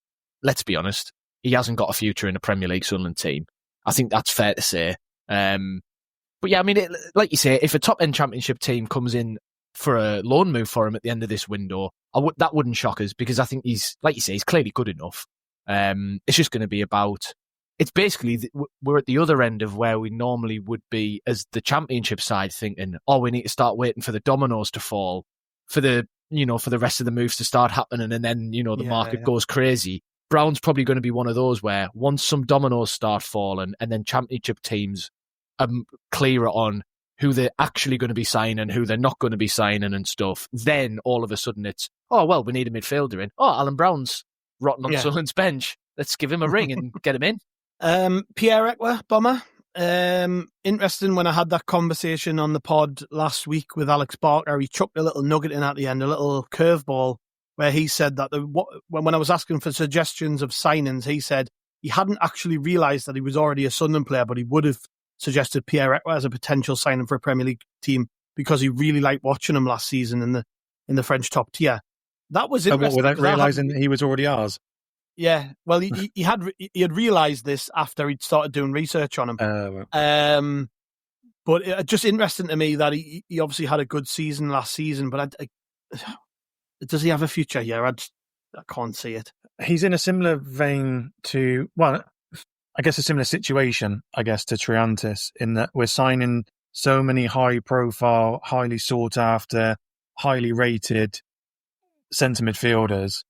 let's be honest, he hasn't got a future in a Premier League Sunderland team. I think that's fair to say. But yeah, I mean, like you say, if a top end Championship team comes in for a loan move for him at the end of this window, that wouldn't shock us, because I think he's, like you say, he's clearly good enough. It's just going to be about. It's basically, we're at the other end of where we normally would be as the Championship side, thinking, oh, we need to start waiting for the dominoes to fall, for the rest of the moves to start happening, and then, you know, the market goes crazy. Browne's probably going to be one of those where once some dominoes start falling and then Championship teams are clearer on who they're actually going to be signing, who they're not going to be signing and stuff, then all of a sudden it's, oh, well, we need a midfielder in. Oh, Alan Browne's rotting on Sunderland's bench. Let's give him a ring and get him in. Pierre Ekwah, Bomber. Interesting, when I had that conversation on the pod last week with Alex Barker, he chucked a little nugget in at the end, a little curveball, where he said that when I was asking for suggestions of signings, he said he hadn't actually realised that he was already a Sunderland player, but he would have suggested Pierre Ekwah as a potential signing for a Premier League team because he really liked watching him last season in the French top tier. That was interesting. Without realising that he was already ours. Yeah, well, he had realised this after he'd started doing research on him. But it's just interesting to me that he obviously had a good season last season, but does he have a future here? I can't see it. He's in a similar vein to, well, I guess a similar situation, to Triantis, in that we're signing so many high-profile, highly sought-after, highly rated centre midfielders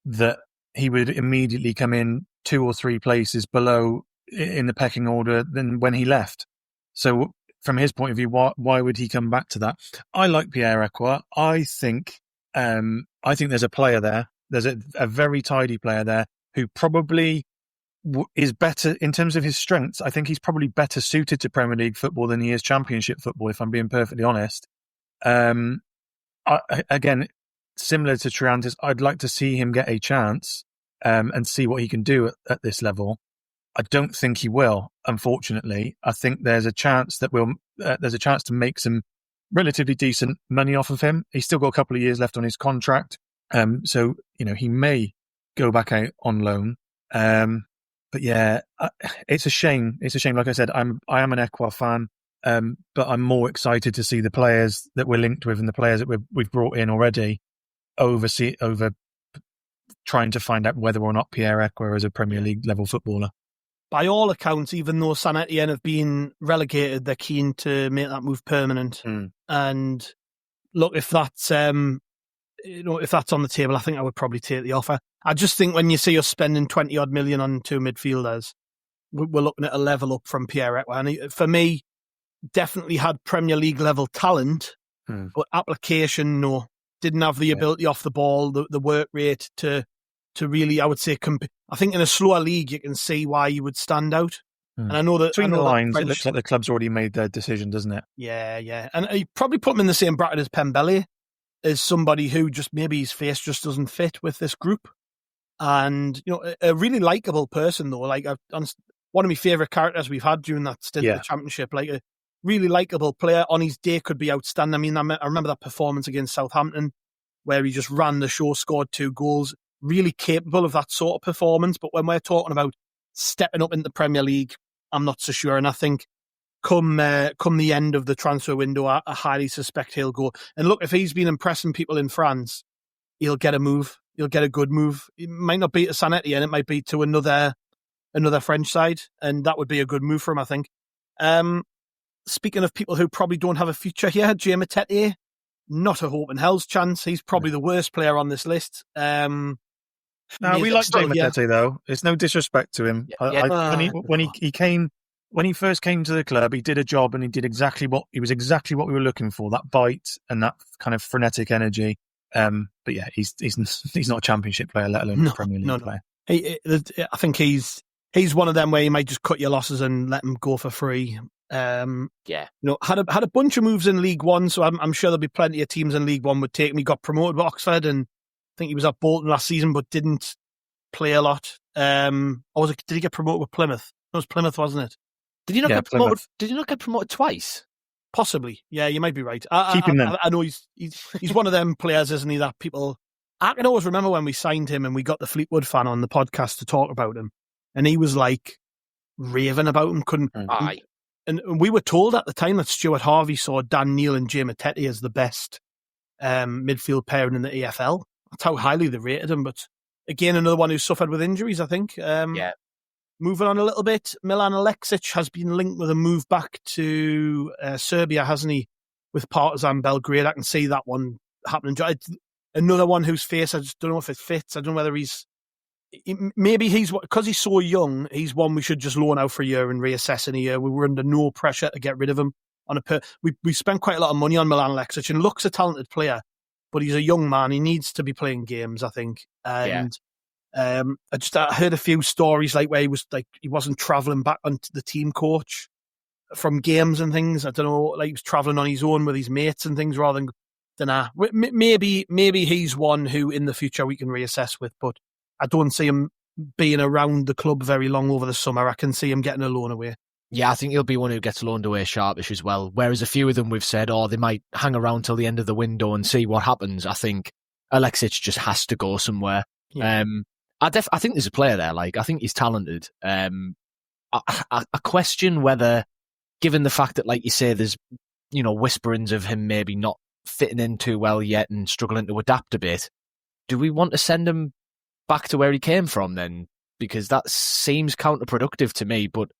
that he would immediately come in 2 or 3 places below in the pecking order than when he left. So from his point of view, why would he come back to that? I like Pierre Ekwah. I think there's a player there. There's a very tidy player there who probably is better in terms of his strengths. I think he's probably better suited to Premier League football than he is Championship football, if I'm being perfectly honest. Again, similar to Triantis, I'd like to see him get a chance and see what he can do at this level. I don't think he will, unfortunately. I think there's a chance that there's a chance to make some relatively decent money off of him. He's still got a couple of years left on his contract, so he may go back out on loan. But yeah, it's a shame. It's a shame. Like I said, I am an Ekwah fan, but I'm more excited to see the players that we're linked with and the players that we've brought in already over trying to find out whether or not Pierre Ekwah is a Premier League level footballer. By all accounts, even though Saint Etienne have been relegated, they're keen to make that move permanent. And look, if that's if that's on the table, I think I would probably take the offer. I just think when you see us spending 20 odd million on 2 midfielders, we're looking at a level up from Pierre Ekwah. And he, for me, definitely had Premier League level talent, but application, no. Didn't have the ability off the ball, the work rate to really, I would say, I think in a slower league, you can see why you would stand out. And I know that between the lines, it looks like the club's already made their decision, doesn't it? Yeah. And you probably put him in the same bracket as Pembele, as somebody who just maybe his face just doesn't fit with this group. And a really likable person though, like one of my favourite characters we've had during that stint in the Championship, like a really likable player. On his day could be outstanding. I mean, I remember that performance against Southampton where he just ran the show, scored 2 goals. Really capable of that sort of performance. But when we're talking about stepping up into the Premier League, I'm not so sure. And I think come the end of the transfer window, I highly suspect he'll go. And look, if he's been impressing people in France, he'll get a move. He'll get a good move. It might not be to Saint Etienne, it might be to another French side, and that would be a good move for him, I think. Speaking of people who probably don't have a future here, Matty, not a hope in hell's chance. He's probably the worst player on this list. No, we like Matty though. It's no disrespect to him. When he first came to the club, he did a job and he did exactly what we were looking for. That bite and that kind of frenetic energy. But yeah, he's not a Championship player, let alone a Premier League player. I think he's one of them where you might just cut your losses and let him go for free. Had a bunch of moves in League One, so I'm sure there'll be plenty of teams in League One would take him. He got promoted with Oxford, and I think he was at Bolton last season, but didn't play a lot. Did he get promoted with Plymouth? It was Plymouth, wasn't it? Did he not get promoted? Did he not get promoted twice? Possibly. Yeah, you might be right. Keep him then. I know he's one of them players, isn't he? That people. I can always remember when we signed him and we got the Fleetwood fan on the podcast to talk about him, and he was like raving about him. And we were told at the time that Stuart Harvey saw Dan Neil and Matty as the best midfield pairing in the EFL. That's how highly they rated him. But again, another one who suffered with injuries, I think. Moving on a little bit, Milan Aleksic has been linked with a move back to Serbia, hasn't he? With Partizan Belgrade. I can see that one happening. Another one whose face, I just don't know if it fits. I don't know whether maybe because he's so young, he's one we should just loan out for a year and reassess in a year. We were under no pressure to get rid of him. we spent quite a lot of money on Milan Alexic, and looks a talented player, but he's a young man. He needs to be playing games, I think. And I heard a few stories like where he wasn't travelling back onto the team coach from games and things. I don't know, like he was travelling on his own with his mates and things rather than maybe he's one who in the future we can reassess with, but I don't see him being around the club very long over the summer. I can see him getting a loan away. Yeah, I think he'll be one who gets loaned away sharpish as well. Whereas a few of them we've said, they might hang around till the end of the window and see what happens. I think Alexic just has to go somewhere. Yeah. I think there's a player there. Like, I think he's talented. I question whether, given the fact that, like you say, there's whisperings of him maybe not fitting in too well yet and struggling to adapt a bit, do we want to send him back to where he came from then? Because that seems counterproductive to me. But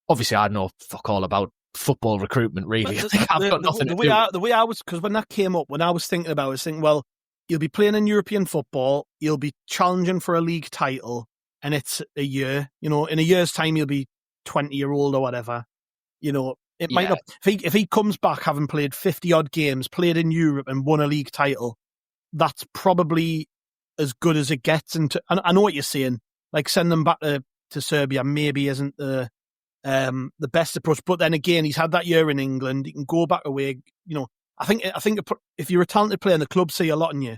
obviously, I know fuck all about football recruitment, really. I've got nothing to do. The way I was, because when that came up, when I was thinking about it, I was thinking, well, you'll be playing in European football, you'll be challenging for a league title, and it's a year. In a year's time, you'll be 20-year-old or whatever. It might not. If he comes back having played 50-odd games, played in Europe and won a league title, that's probably as good as it gets. And I know what you're saying. Like, send them back to Serbia maybe isn't the best approach. But then again, he's had that year in England. He can go back away. I think if you're a talented player and the club see a lot in you,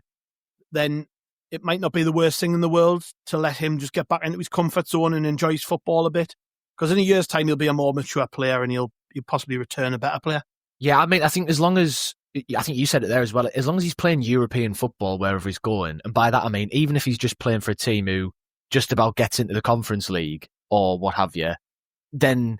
then it might not be the worst thing in the world to let him just get back into his comfort zone and enjoy his football a bit. Because in a year's time, he'll be a more mature player and he'll possibly return a better player. Yeah, I mean, I think as long as, I think you said it there as well, as long as he's playing European football wherever he's going, and by that I mean, even if he's just playing for a team who just about gets into the Conference League or what have you, then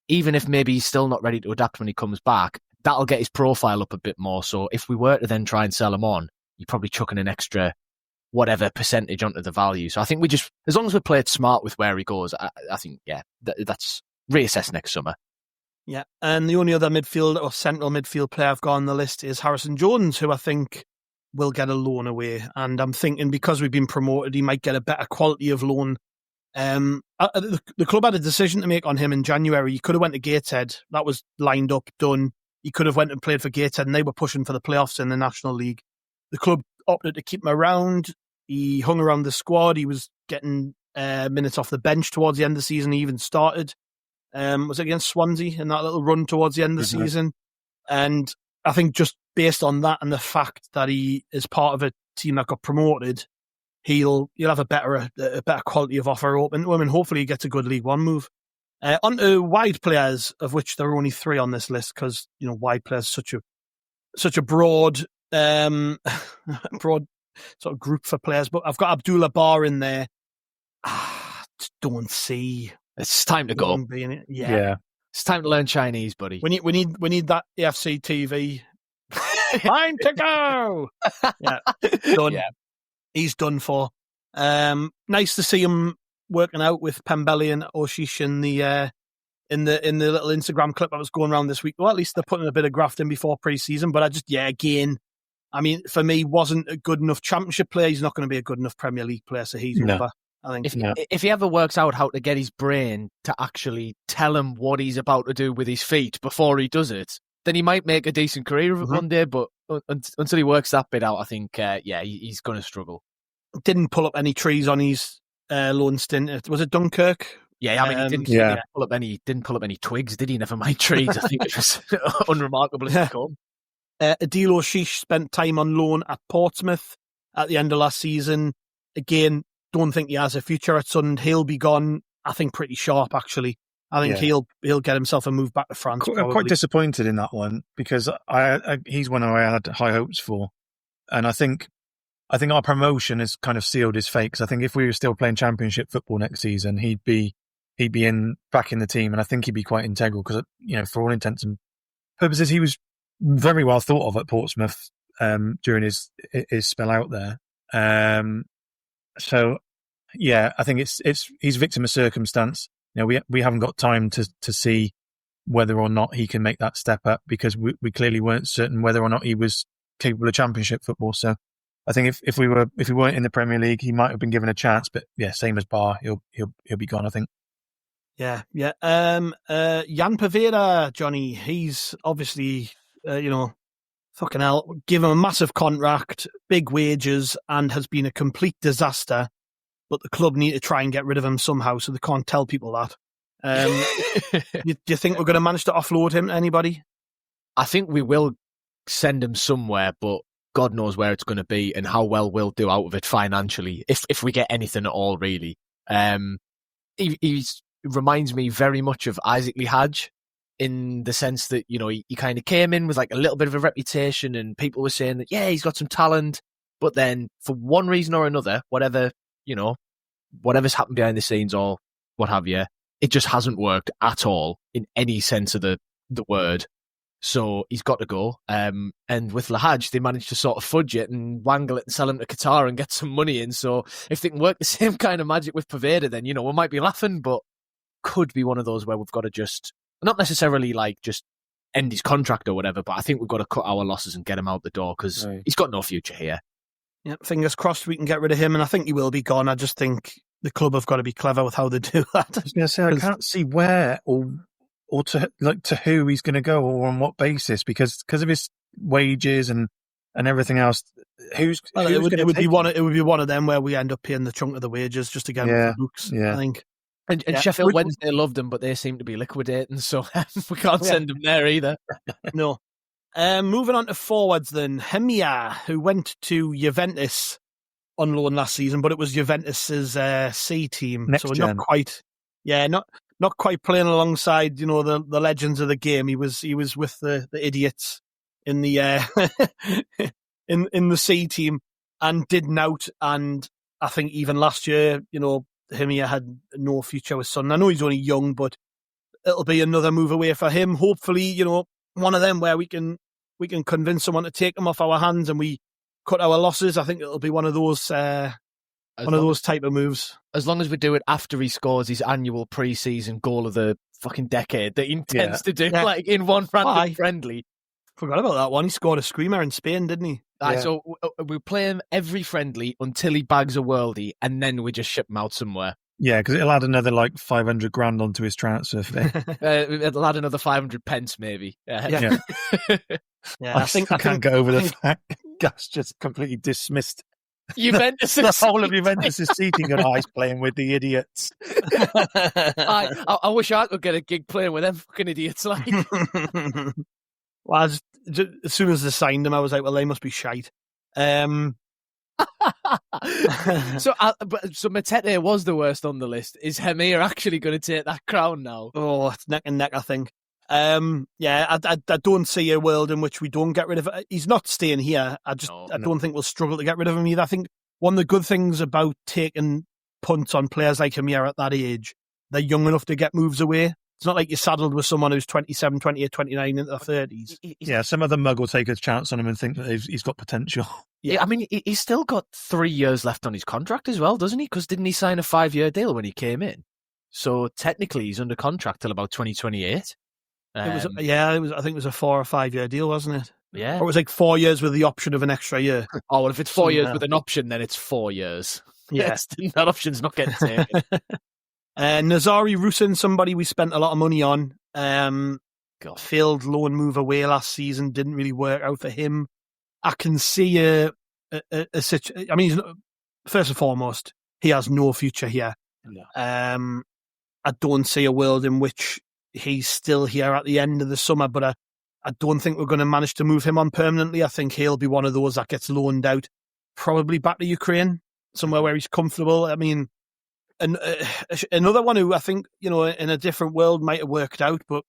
even if maybe he's still not ready to adapt when he comes back, that'll get his profile up a bit more. So if we were to then try and sell him on, you're probably chucking an extra whatever percentage onto the value. So I think as long as we play it smart with where he goes, I think, that's reassess next summer. Yeah, and the only other midfield or central midfield player I've got on the list is Harrison Jones, who I think will get a loan away. And I'm thinking because we've been promoted, he might get a better quality of loan. The club had a decision to make on him in January. He could have went to Gateshead. That was lined up, done. He could have went and played for Gateshead, and they were pushing for the playoffs in the National League. The club opted to keep him around. He hung around the squad. He was getting minutes off the bench towards the end of the season. He even started. Was it against Swansea in that little run towards the end of the season? And I think just based on that and the fact that he is part of a team that got promoted, he'll have a better quality of offer open to him, and hopefully he gets a good League One move. On to wide players, of which there are only 3 on this list because wide players such a broad broad sort of group for players. But I've got Abdullah Bar in there. Don't see. It's time to go. Yeah. It's time to learn Chinese, buddy. We need that AFC TV. Time to go. Yeah, done. Yeah. He's done for. Nice to see him working out with Pembele and Aouchiche in the little Instagram clip that was going around this week. Well, at least they're putting a bit of graft in before pre-season. But again, I mean, for me, wasn't a good enough Championship player. He's not going to be a good enough Premier League player, so he's over. I think if he ever works out how to get his brain to actually tell him what he's about to do with his feet before he does it, then he might make a decent career of it one day. But until he works that bit out, I think, he's going to struggle. Didn't pull up any trees on his loan stint. Was it Dunkirk? Yeah, I mean, he didn't pull up any twigs, did he? Never mind trees. I think it was unremarkable as it come. Adil Aouchiche spent time on loan at Portsmouth at the end of last season. Again, don't think he has a future at Sunderland. He'll be gone, I think, pretty sharp, actually. I think he'll get himself a move back to France. I'm quite disappointed in that one because he's one I had high hopes for. And I think our promotion has kind of sealed his fate, because I think if we were still playing Championship football next season, he'd be back in the team, and I think he'd be quite integral because, for all intents and purposes, he was very well thought of at Portsmouth during his spell out there. So, yeah, I think he's victim of circumstance. We haven't got time to see whether or not he can make that step up, because we clearly weren't certain whether or not he was capable of Championship football. So I think if we weren't in the Premier League, he might have been given a chance. But yeah, same as Bar, he'll be gone, I think. Yeah. Jan Poveda, Johnny, he's obviously, Poveda, Johnny, he's obviously, fucking hell, give him a massive contract, big wages, and has been a complete disaster. But the club need to try and get rid of him somehow, so they can't tell people that. Do you think we're going to manage to offload him to anybody? I think we will send him somewhere, but God knows where it's going to be and how well we'll do out of it financially, if we get anything at all, really. He reminds me very much of Isaac Lihaj in the sense that, he kind of came in with like a little bit of a reputation and people were saying that, yeah, he's got some talent, but then for one reason or another, whatever's happened behind the scenes or what have you, it just hasn't worked at all in any sense of the word. So he's got to go. And with Lihaj, they managed to sort of fudge it and wangle it and sell him to Qatar and get some money in. So if they can work the same kind of magic with Poveda, then, we might be laughing, but could be one of those where we've got to just, not necessarily like just end his contract or whatever, but I think we've got to cut our losses and get him out the door because he's got no future here. Yeah, fingers crossed we can get rid of him, and I think he will be gone. I just think the club have got to be clever with how they do that. I was going to say, I can't see where or to who he's going to go or on what basis because of his wages and everything else. It would be one of them where we end up paying the chunk of the wages just to get him off the books. Yeah. I think. And Sheffield Wednesday loved him, but they seem to be liquidating, so we can't send him there either. No. Moving on to forwards then, Hemir, who went to Juventus on loan last season, but it was Juventus's C team, Next so gen. not quite playing alongside the legends of the game. He was with the idiots in the in the C team and did nout. And I think even last year, Hemir had no future with Sunderland. I know he's only young, but it'll be another move away for him. Hopefully, one of them where we can convince someone to take him off our hands and we cut our losses. I think it'll be one of those type of moves. As long as we do it after he scores his annual pre-season goal of the fucking decade that he intends to do, like in one random friendly. Forgot about that one. He scored a screamer in Spain, didn't he? So we play him every friendly until he bags a worldie, and then we just ship him out somewhere. Yeah, because it'll add another like 500 grand onto his transfer fee. It'll add another 500 pence, maybe. Yeah. I can't get over the fact Gus just completely dismissed Juventus. the whole of Juventus' seating and he's playing with the idiots. I wish I could get a gig playing with them fucking idiots. Like, well, as soon as they signed him, I was like, well, they must be shite. So Matete was the worst on the list. Is Hemir actually going to take that crown now? Oh, it's neck and neck, I think. I don't see a world in which we don't get rid of it. He's not staying here. I don't think we'll struggle to get rid of him either. I think one of the good things about taking punts on players like Hemir at that age, they're young enough to get moves away. It's not like you're saddled with someone who's 27, 28, 29 into their 30s. Yeah, some of the mug will take a chance on him and think that he's got potential. Yeah, I mean, he's still got 3 years left on his contract as well, doesn't he? Because didn't he sign a 5-year deal when he came in? So technically he's under contract till about 2028. I think it was a 4 or 5 year deal, wasn't it? Yeah. Or it was like 4 years with the option of an extra year. Oh, well, if it's 4 years with an option, then it's 4 years. Yes. That option's not getting taken. Nazari Rusyn, somebody we spent a lot of money on. Failed loan move away last season, didn't really work out for him. I can see a situation. I mean, first and foremost, he has no future here. No. I don't see a world in which he's still here at the end of the summer, but I don't think we're going to manage to move him on permanently. I think he'll be one of those that gets loaned out, probably back to Ukraine, somewhere where he's comfortable. I mean, another one who I think, in a different world might have worked out, but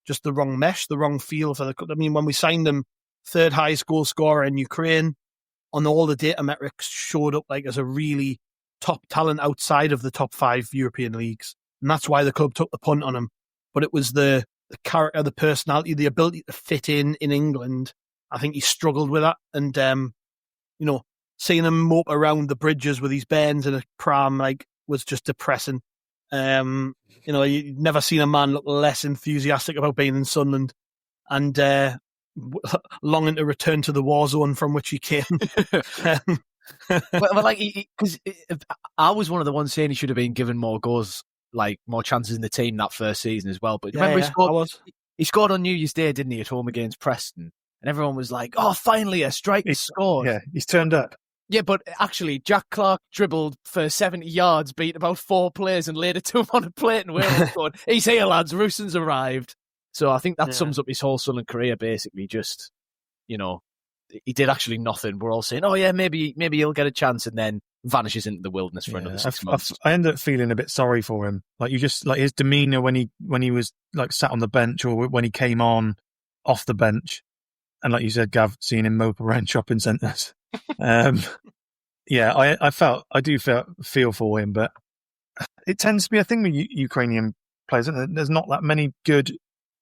just the wrong mesh, the wrong feel for the club. I mean, when we signed him, third highest goal scorer in Ukraine, on all the data metrics, showed up like as a really top talent outside of the top 5 European leagues. And that's why the club took the punt on him. But it was the character, the personality, the ability to fit in England. I think he struggled with that. And, seeing him mope around the bridges with his bands in a pram, was just depressing. You've never seen a man look less enthusiastic about being in Sunderland and longing to return to the war zone from which he came. Because I was one of the ones saying he should have been given more goals like more chances in the team that first season as well. But Yeah, remember, yeah, he scored on New Year's Day, didn't he, at home against Preston? And everyone was like, "Oh, finally a striker scored." Yeah, he's turned up. Yeah, but actually, Jack Clark dribbled for 70 yards, beat about 4 players, and laid it to him on a plate, and we're going, "He's here, lads. Rusyn's arrived." So I think that sums up his whole Sunderland career, basically. Just, you know, he did actually nothing. We're all saying, "Oh yeah, maybe he'll get a chance," and then vanishes into the wilderness for another 6 months. I ended up feeling a bit sorry for him. Like, you just, like, his demeanour when he was like sat on the bench, or when he came on off the bench, and like you said, Gav, seeing him mope around shopping centres. Yeah, I do feel for him, but it tends to be a thing with Ukrainian players, isn't it? There's not that many good,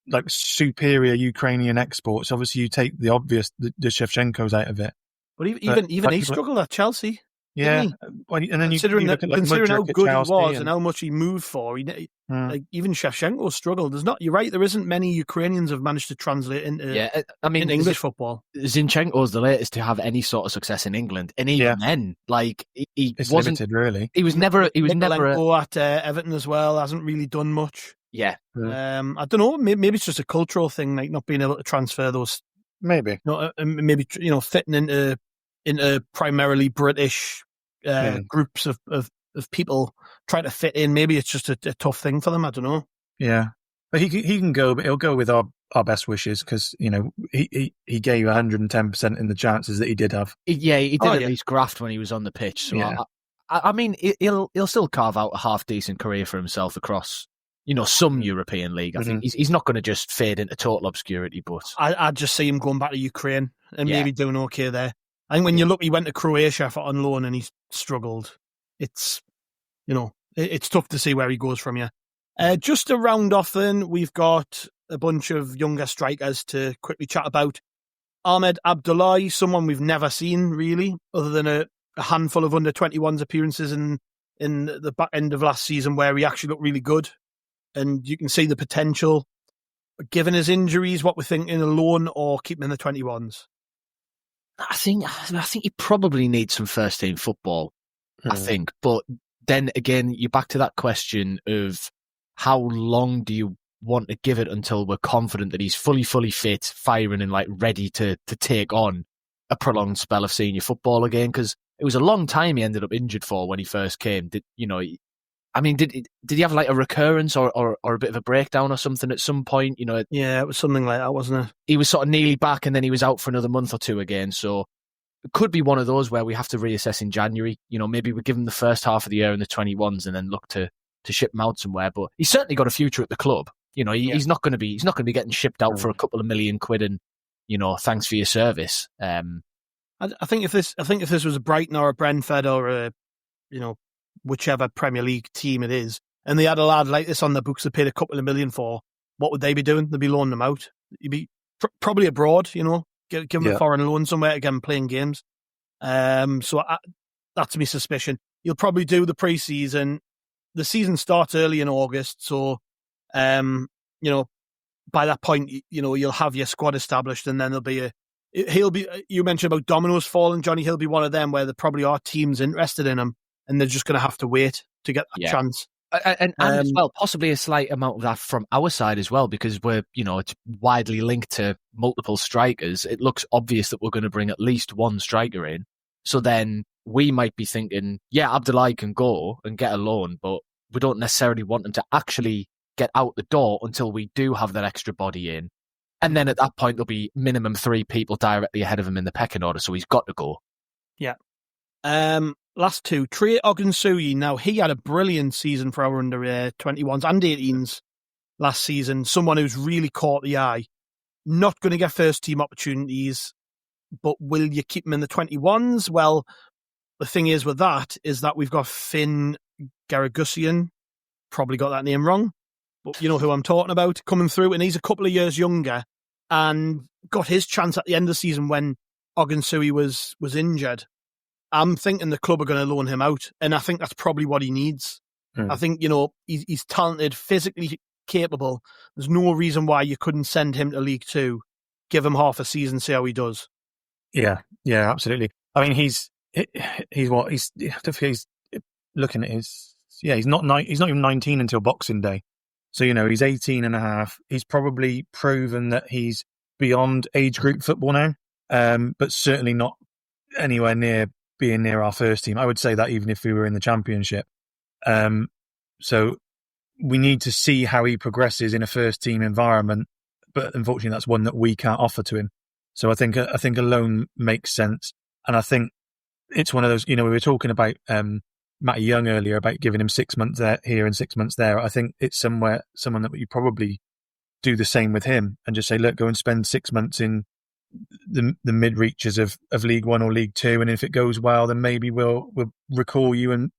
like, superior Ukrainian exports. Obviously, you take the obvious, the Shevchenkos out of it. But even he struggled at Chelsea. Yeah, and then considering you look at, like, considering how Mudryk at good Chelsea he was and how much he moved for, like, even Shevchenko struggled. You're right. There isn't many Ukrainians have managed to translate into in English football. Zinchenko's the latest to have any sort of success in England, and even then, like, it's wasn't limited, really. He was never at Everton as well. Hasn't really done much. Yeah. I don't know. Maybe it's just a cultural thing, like not being able to transfer those. Maybe. Maybe fitting into primarily British groups of people trying to fit in. Maybe it's just a tough thing for them. I don't know. Yeah, but he can go, but he'll go with our best wishes, because he gave 110% in the chances that he did have. He did at least graft when he was on the pitch. So yeah. I mean, he'll still carve out a half decent career for himself across some European league. I think he's not going to just fade into total obscurity. But I'd just see him going back to Ukraine and maybe doing okay there. I think when you look, he went to Croatia on loan and he struggled. It's, it's tough to see where he goes from here. Just to round off then, we've got a bunch of younger strikers to quickly chat about. Ahmed Abdullahi, someone we've never seen really, other than a handful of under-21s appearances in the back end of last season where he actually looked really good. And you can see the potential. Given his injuries, what we're thinking, a loan or keep him in the 21s? I think he probably needs some first team football. I think, but then again, you're back to that question of how long do you want to give it until we're confident that he's fully fit, firing, and like ready to take on a prolonged spell of senior football again? Because it was a long time he ended up injured for when he first came. Did he have like a recurrence or a bit of a breakdown or something at some point? Yeah, it was something like that, wasn't it? He was sort of nearly back, and then he was out for another month or two again. So it could be one of those where we have to reassess in January. Maybe we give him the first half of the year in the 21s and then look to ship him out somewhere. But he's certainly got a future at the club. He's not going to be getting shipped out for a couple of £1 million and thanks for your service. I think if this was a Brighton or a Brentford or a whichever Premier League team it is, and they had a lad like this on the books they paid a couple of $1 million for, what would they be doing? They'd be loaning them out. You'd be probably abroad, give them a foreign loan somewhere to get them playing games. So that's my suspicion. You'll probably do the pre-season. The season starts early in August, so by that point, you'll have your squad established, and then you mentioned about dominoes falling, Johnny. He'll be one of them where there probably are teams interested in him, and they're just going to have to wait to get that chance. And as well, possibly a slight amount of that from our side as well, because we're, it's widely linked to multiple strikers. It looks obvious that we're going to bring at least one striker in. So then we might be thinking, Abdullahi can go and get a loan, but we don't necessarily want him to actually get out the door until we do have that extra body in. And then at that point, there'll be minimum 3 people directly ahead of him in the pecking order, so he's got to go. Yeah. Last two, Trey Ogunsuyi. Now, he had a brilliant season for our under 21s and 18s last season. Someone who's really caught the eye. Not going to get first team opportunities, but will you keep him in the 21s? Well, the thing is with that is that we've got Finn Garagousian, probably got that name wrong, but you know who I'm talking about, coming through, and he's a couple of years younger and got his chance at the end of the season when Ogunsuyi was injured. I'm thinking the club are going to loan him out, and I think that's probably what he needs. I think, he's talented, physically capable. There's no reason why you couldn't send him to League Two, give him half a season, see how he does. Yeah, absolutely. I mean, he's looking at his he's not even 19 until Boxing Day. So, he's 18 and a half. He's probably proven that he's beyond age group football now, but certainly not anywhere near being near our first team. I would say that even if we were in the Championship. So we need to see how he progresses in a first team environment, but unfortunately that's one that we can't offer to him. So I think a loan makes sense. And I think it's one of those, we were talking about Matty Young earlier about giving him 6 months there, here and 6 months there. I think it's someone that you probably do the same with him and just say, look, go and spend 6 months in the mid reaches of League One or League Two, and if it goes well, then maybe we'll recall you and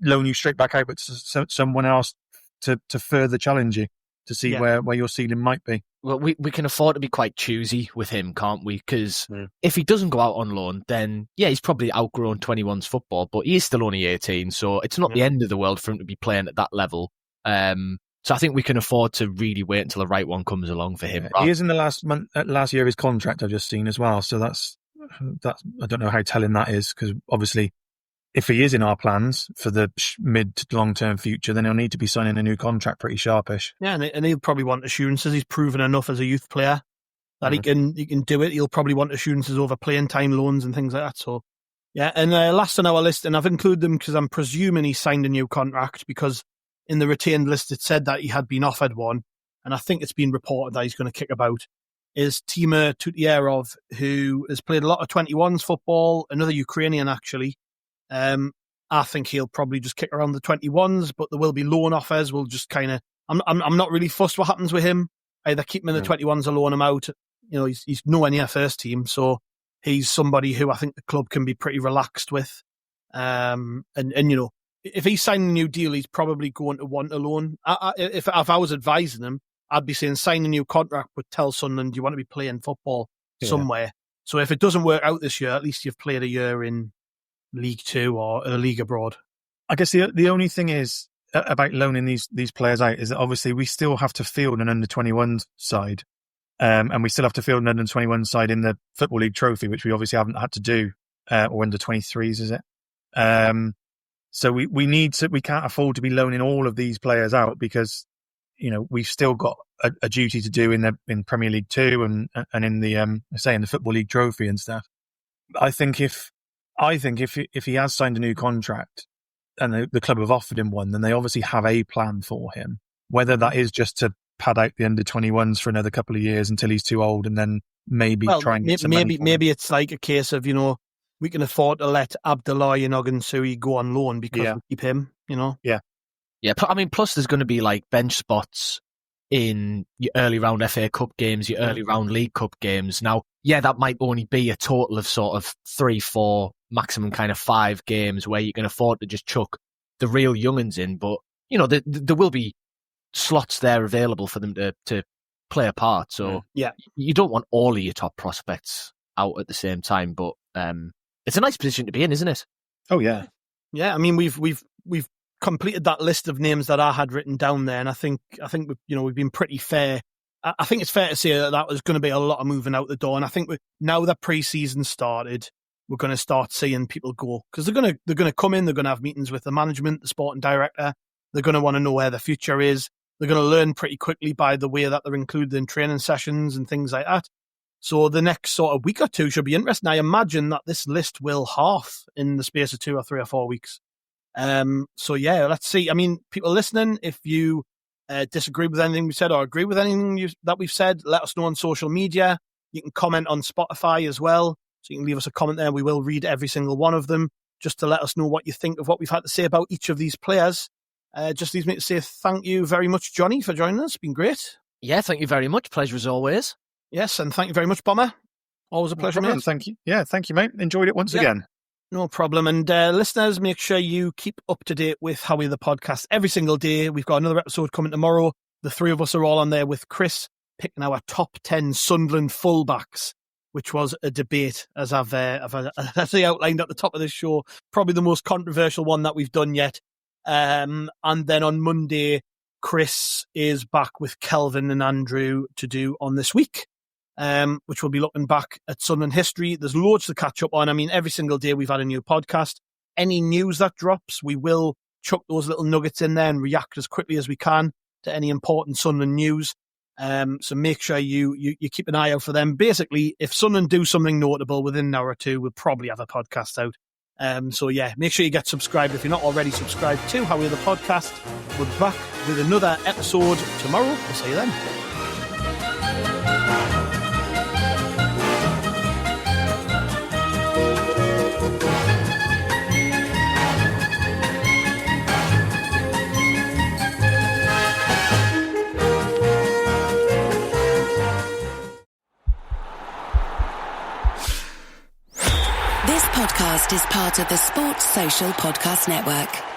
loan you straight back out, but to someone else to further challenge you to see where your ceiling might be. Well, we can afford to be quite choosy with him, can't we? Because if he doesn't go out on loan, then he's probably outgrown 21s football, but he is still only 18, so it's not the end of the world for him to be playing at that level. So I think we can afford to really wait until the right one comes along for him. He is in the last year of his contract, I've just seen as well. So that's I don't know how telling that is, because obviously if he is in our plans for the mid to long term future, then he'll need to be signing a new contract pretty sharpish. Yeah, and he'll probably want assurances. He's proven enough as a youth player that he can do it. He'll probably want assurances over playing time, loans and things like that. So yeah, and last on our list, and I've included them because I'm presuming he signed a new contract, because in the retained list it said that he had been offered one, and I think it's been reported that he's going to kick about, is Timur Tutierov, who has played a lot of 21s football, another Ukrainian actually. I think he'll probably just kick around the 21s, but there will be loan offers. We'll just kind of, I'm not really fussed what happens with him. Either keep him in the 21s or loan him out. He's nowhere near first team, so he's somebody who I think the club can be pretty relaxed with. And if he's signing a new deal, he's probably going to want a loan. If I was advising him, I'd be saying sign a new contract, but tell Sunderland you want to be playing football somewhere. So if it doesn't work out this year, at least you've played a year in League Two or a league abroad. I guess the only thing is about loaning these players out is that obviously we still have to field an under-21 side, and we still have to field an under-21 side in the Football League Trophy, which we obviously haven't had to do, or under-23s, is it? So we can't afford to be loaning all of these players out, because we've still got a duty to do in Premier League 2 and in the in the Football League Trophy and stuff. I think if he has signed a new contract and the club have offered him one, then they obviously have a plan for him. Whether that is just to pad out the under-21s for another couple of years until he's too old, and then maybe try and get some money for him. Maybe it's like a case of we can afford to let Abdullahi and Ogunsuyi go on loan because we keep him. Yeah. I mean, plus there's going to be like bench spots in your early round FA Cup games, your early round League Cup games. Now, that might only be a total of sort of 3, 4, maximum kind of 5 games where you can afford to just chuck the real young'uns in. But, there will be slots there available for them to play a part. So you don't want all of your top prospects out at the same time. But it's a nice position to be in, isn't it? Oh, yeah. Yeah, I mean, we've completed that list of names that I had written down there, and I think we've been pretty fair. I think it's fair to say that there's going to be a lot of moving out the door, and I think now that pre-season started, we're going to start seeing people go, because they're going to come in, they're going to have meetings with the management, the sporting director, they're going to want to know where the future is. They're going to learn pretty quickly by the way that they're included in training sessions and things like that. So the next sort of week or two should be interesting. I imagine that this list will half in the space of 2 or 3 or 4 weeks. So let's see. I mean, people listening, if you disagree with anything we said or agree with anything that we've said, let us know on social media. You can comment on Spotify as well. So you can leave us a comment there. We will read every single one of them, just to let us know what you think of what we've had to say about each of these players. Just leaves me to say thank you very much, Jonny, for joining us. It's been great. Yeah, thank you very much. Pleasure as always. Yes, and thank you very much, Bomber. Always a pleasure, mate. Thank you. Yeah, thank you, mate. Enjoyed it once again. No problem. And listeners, make sure you keep up to date with Howie the podcast every single day. We've got another episode coming tomorrow. The 3 of us are all on there with Chris, picking our top 10 Sunderland fullbacks, which was a debate, as I've actually outlined at the top of this show. Probably the most controversial one that we've done yet. And then on Monday, Chris is back with Kelvin and Andrew to do on This Week, which will be looking back at Sunderland history. There's loads to catch up on. I mean, every single day we've had a new podcast. Any news that drops, we will chuck those little nuggets in there and react as quickly as we can to any important Sunderland news. So make sure you keep an eye out for them. Basically, if Sunderland do something notable within an hour or two, we'll probably have a podcast out. So yeah, make sure you get subscribed if you're not already subscribed to How We're the Podcast. We'll be back with another episode tomorrow. We'll see you then. This podcast is part of the Sports Social Podcast Network.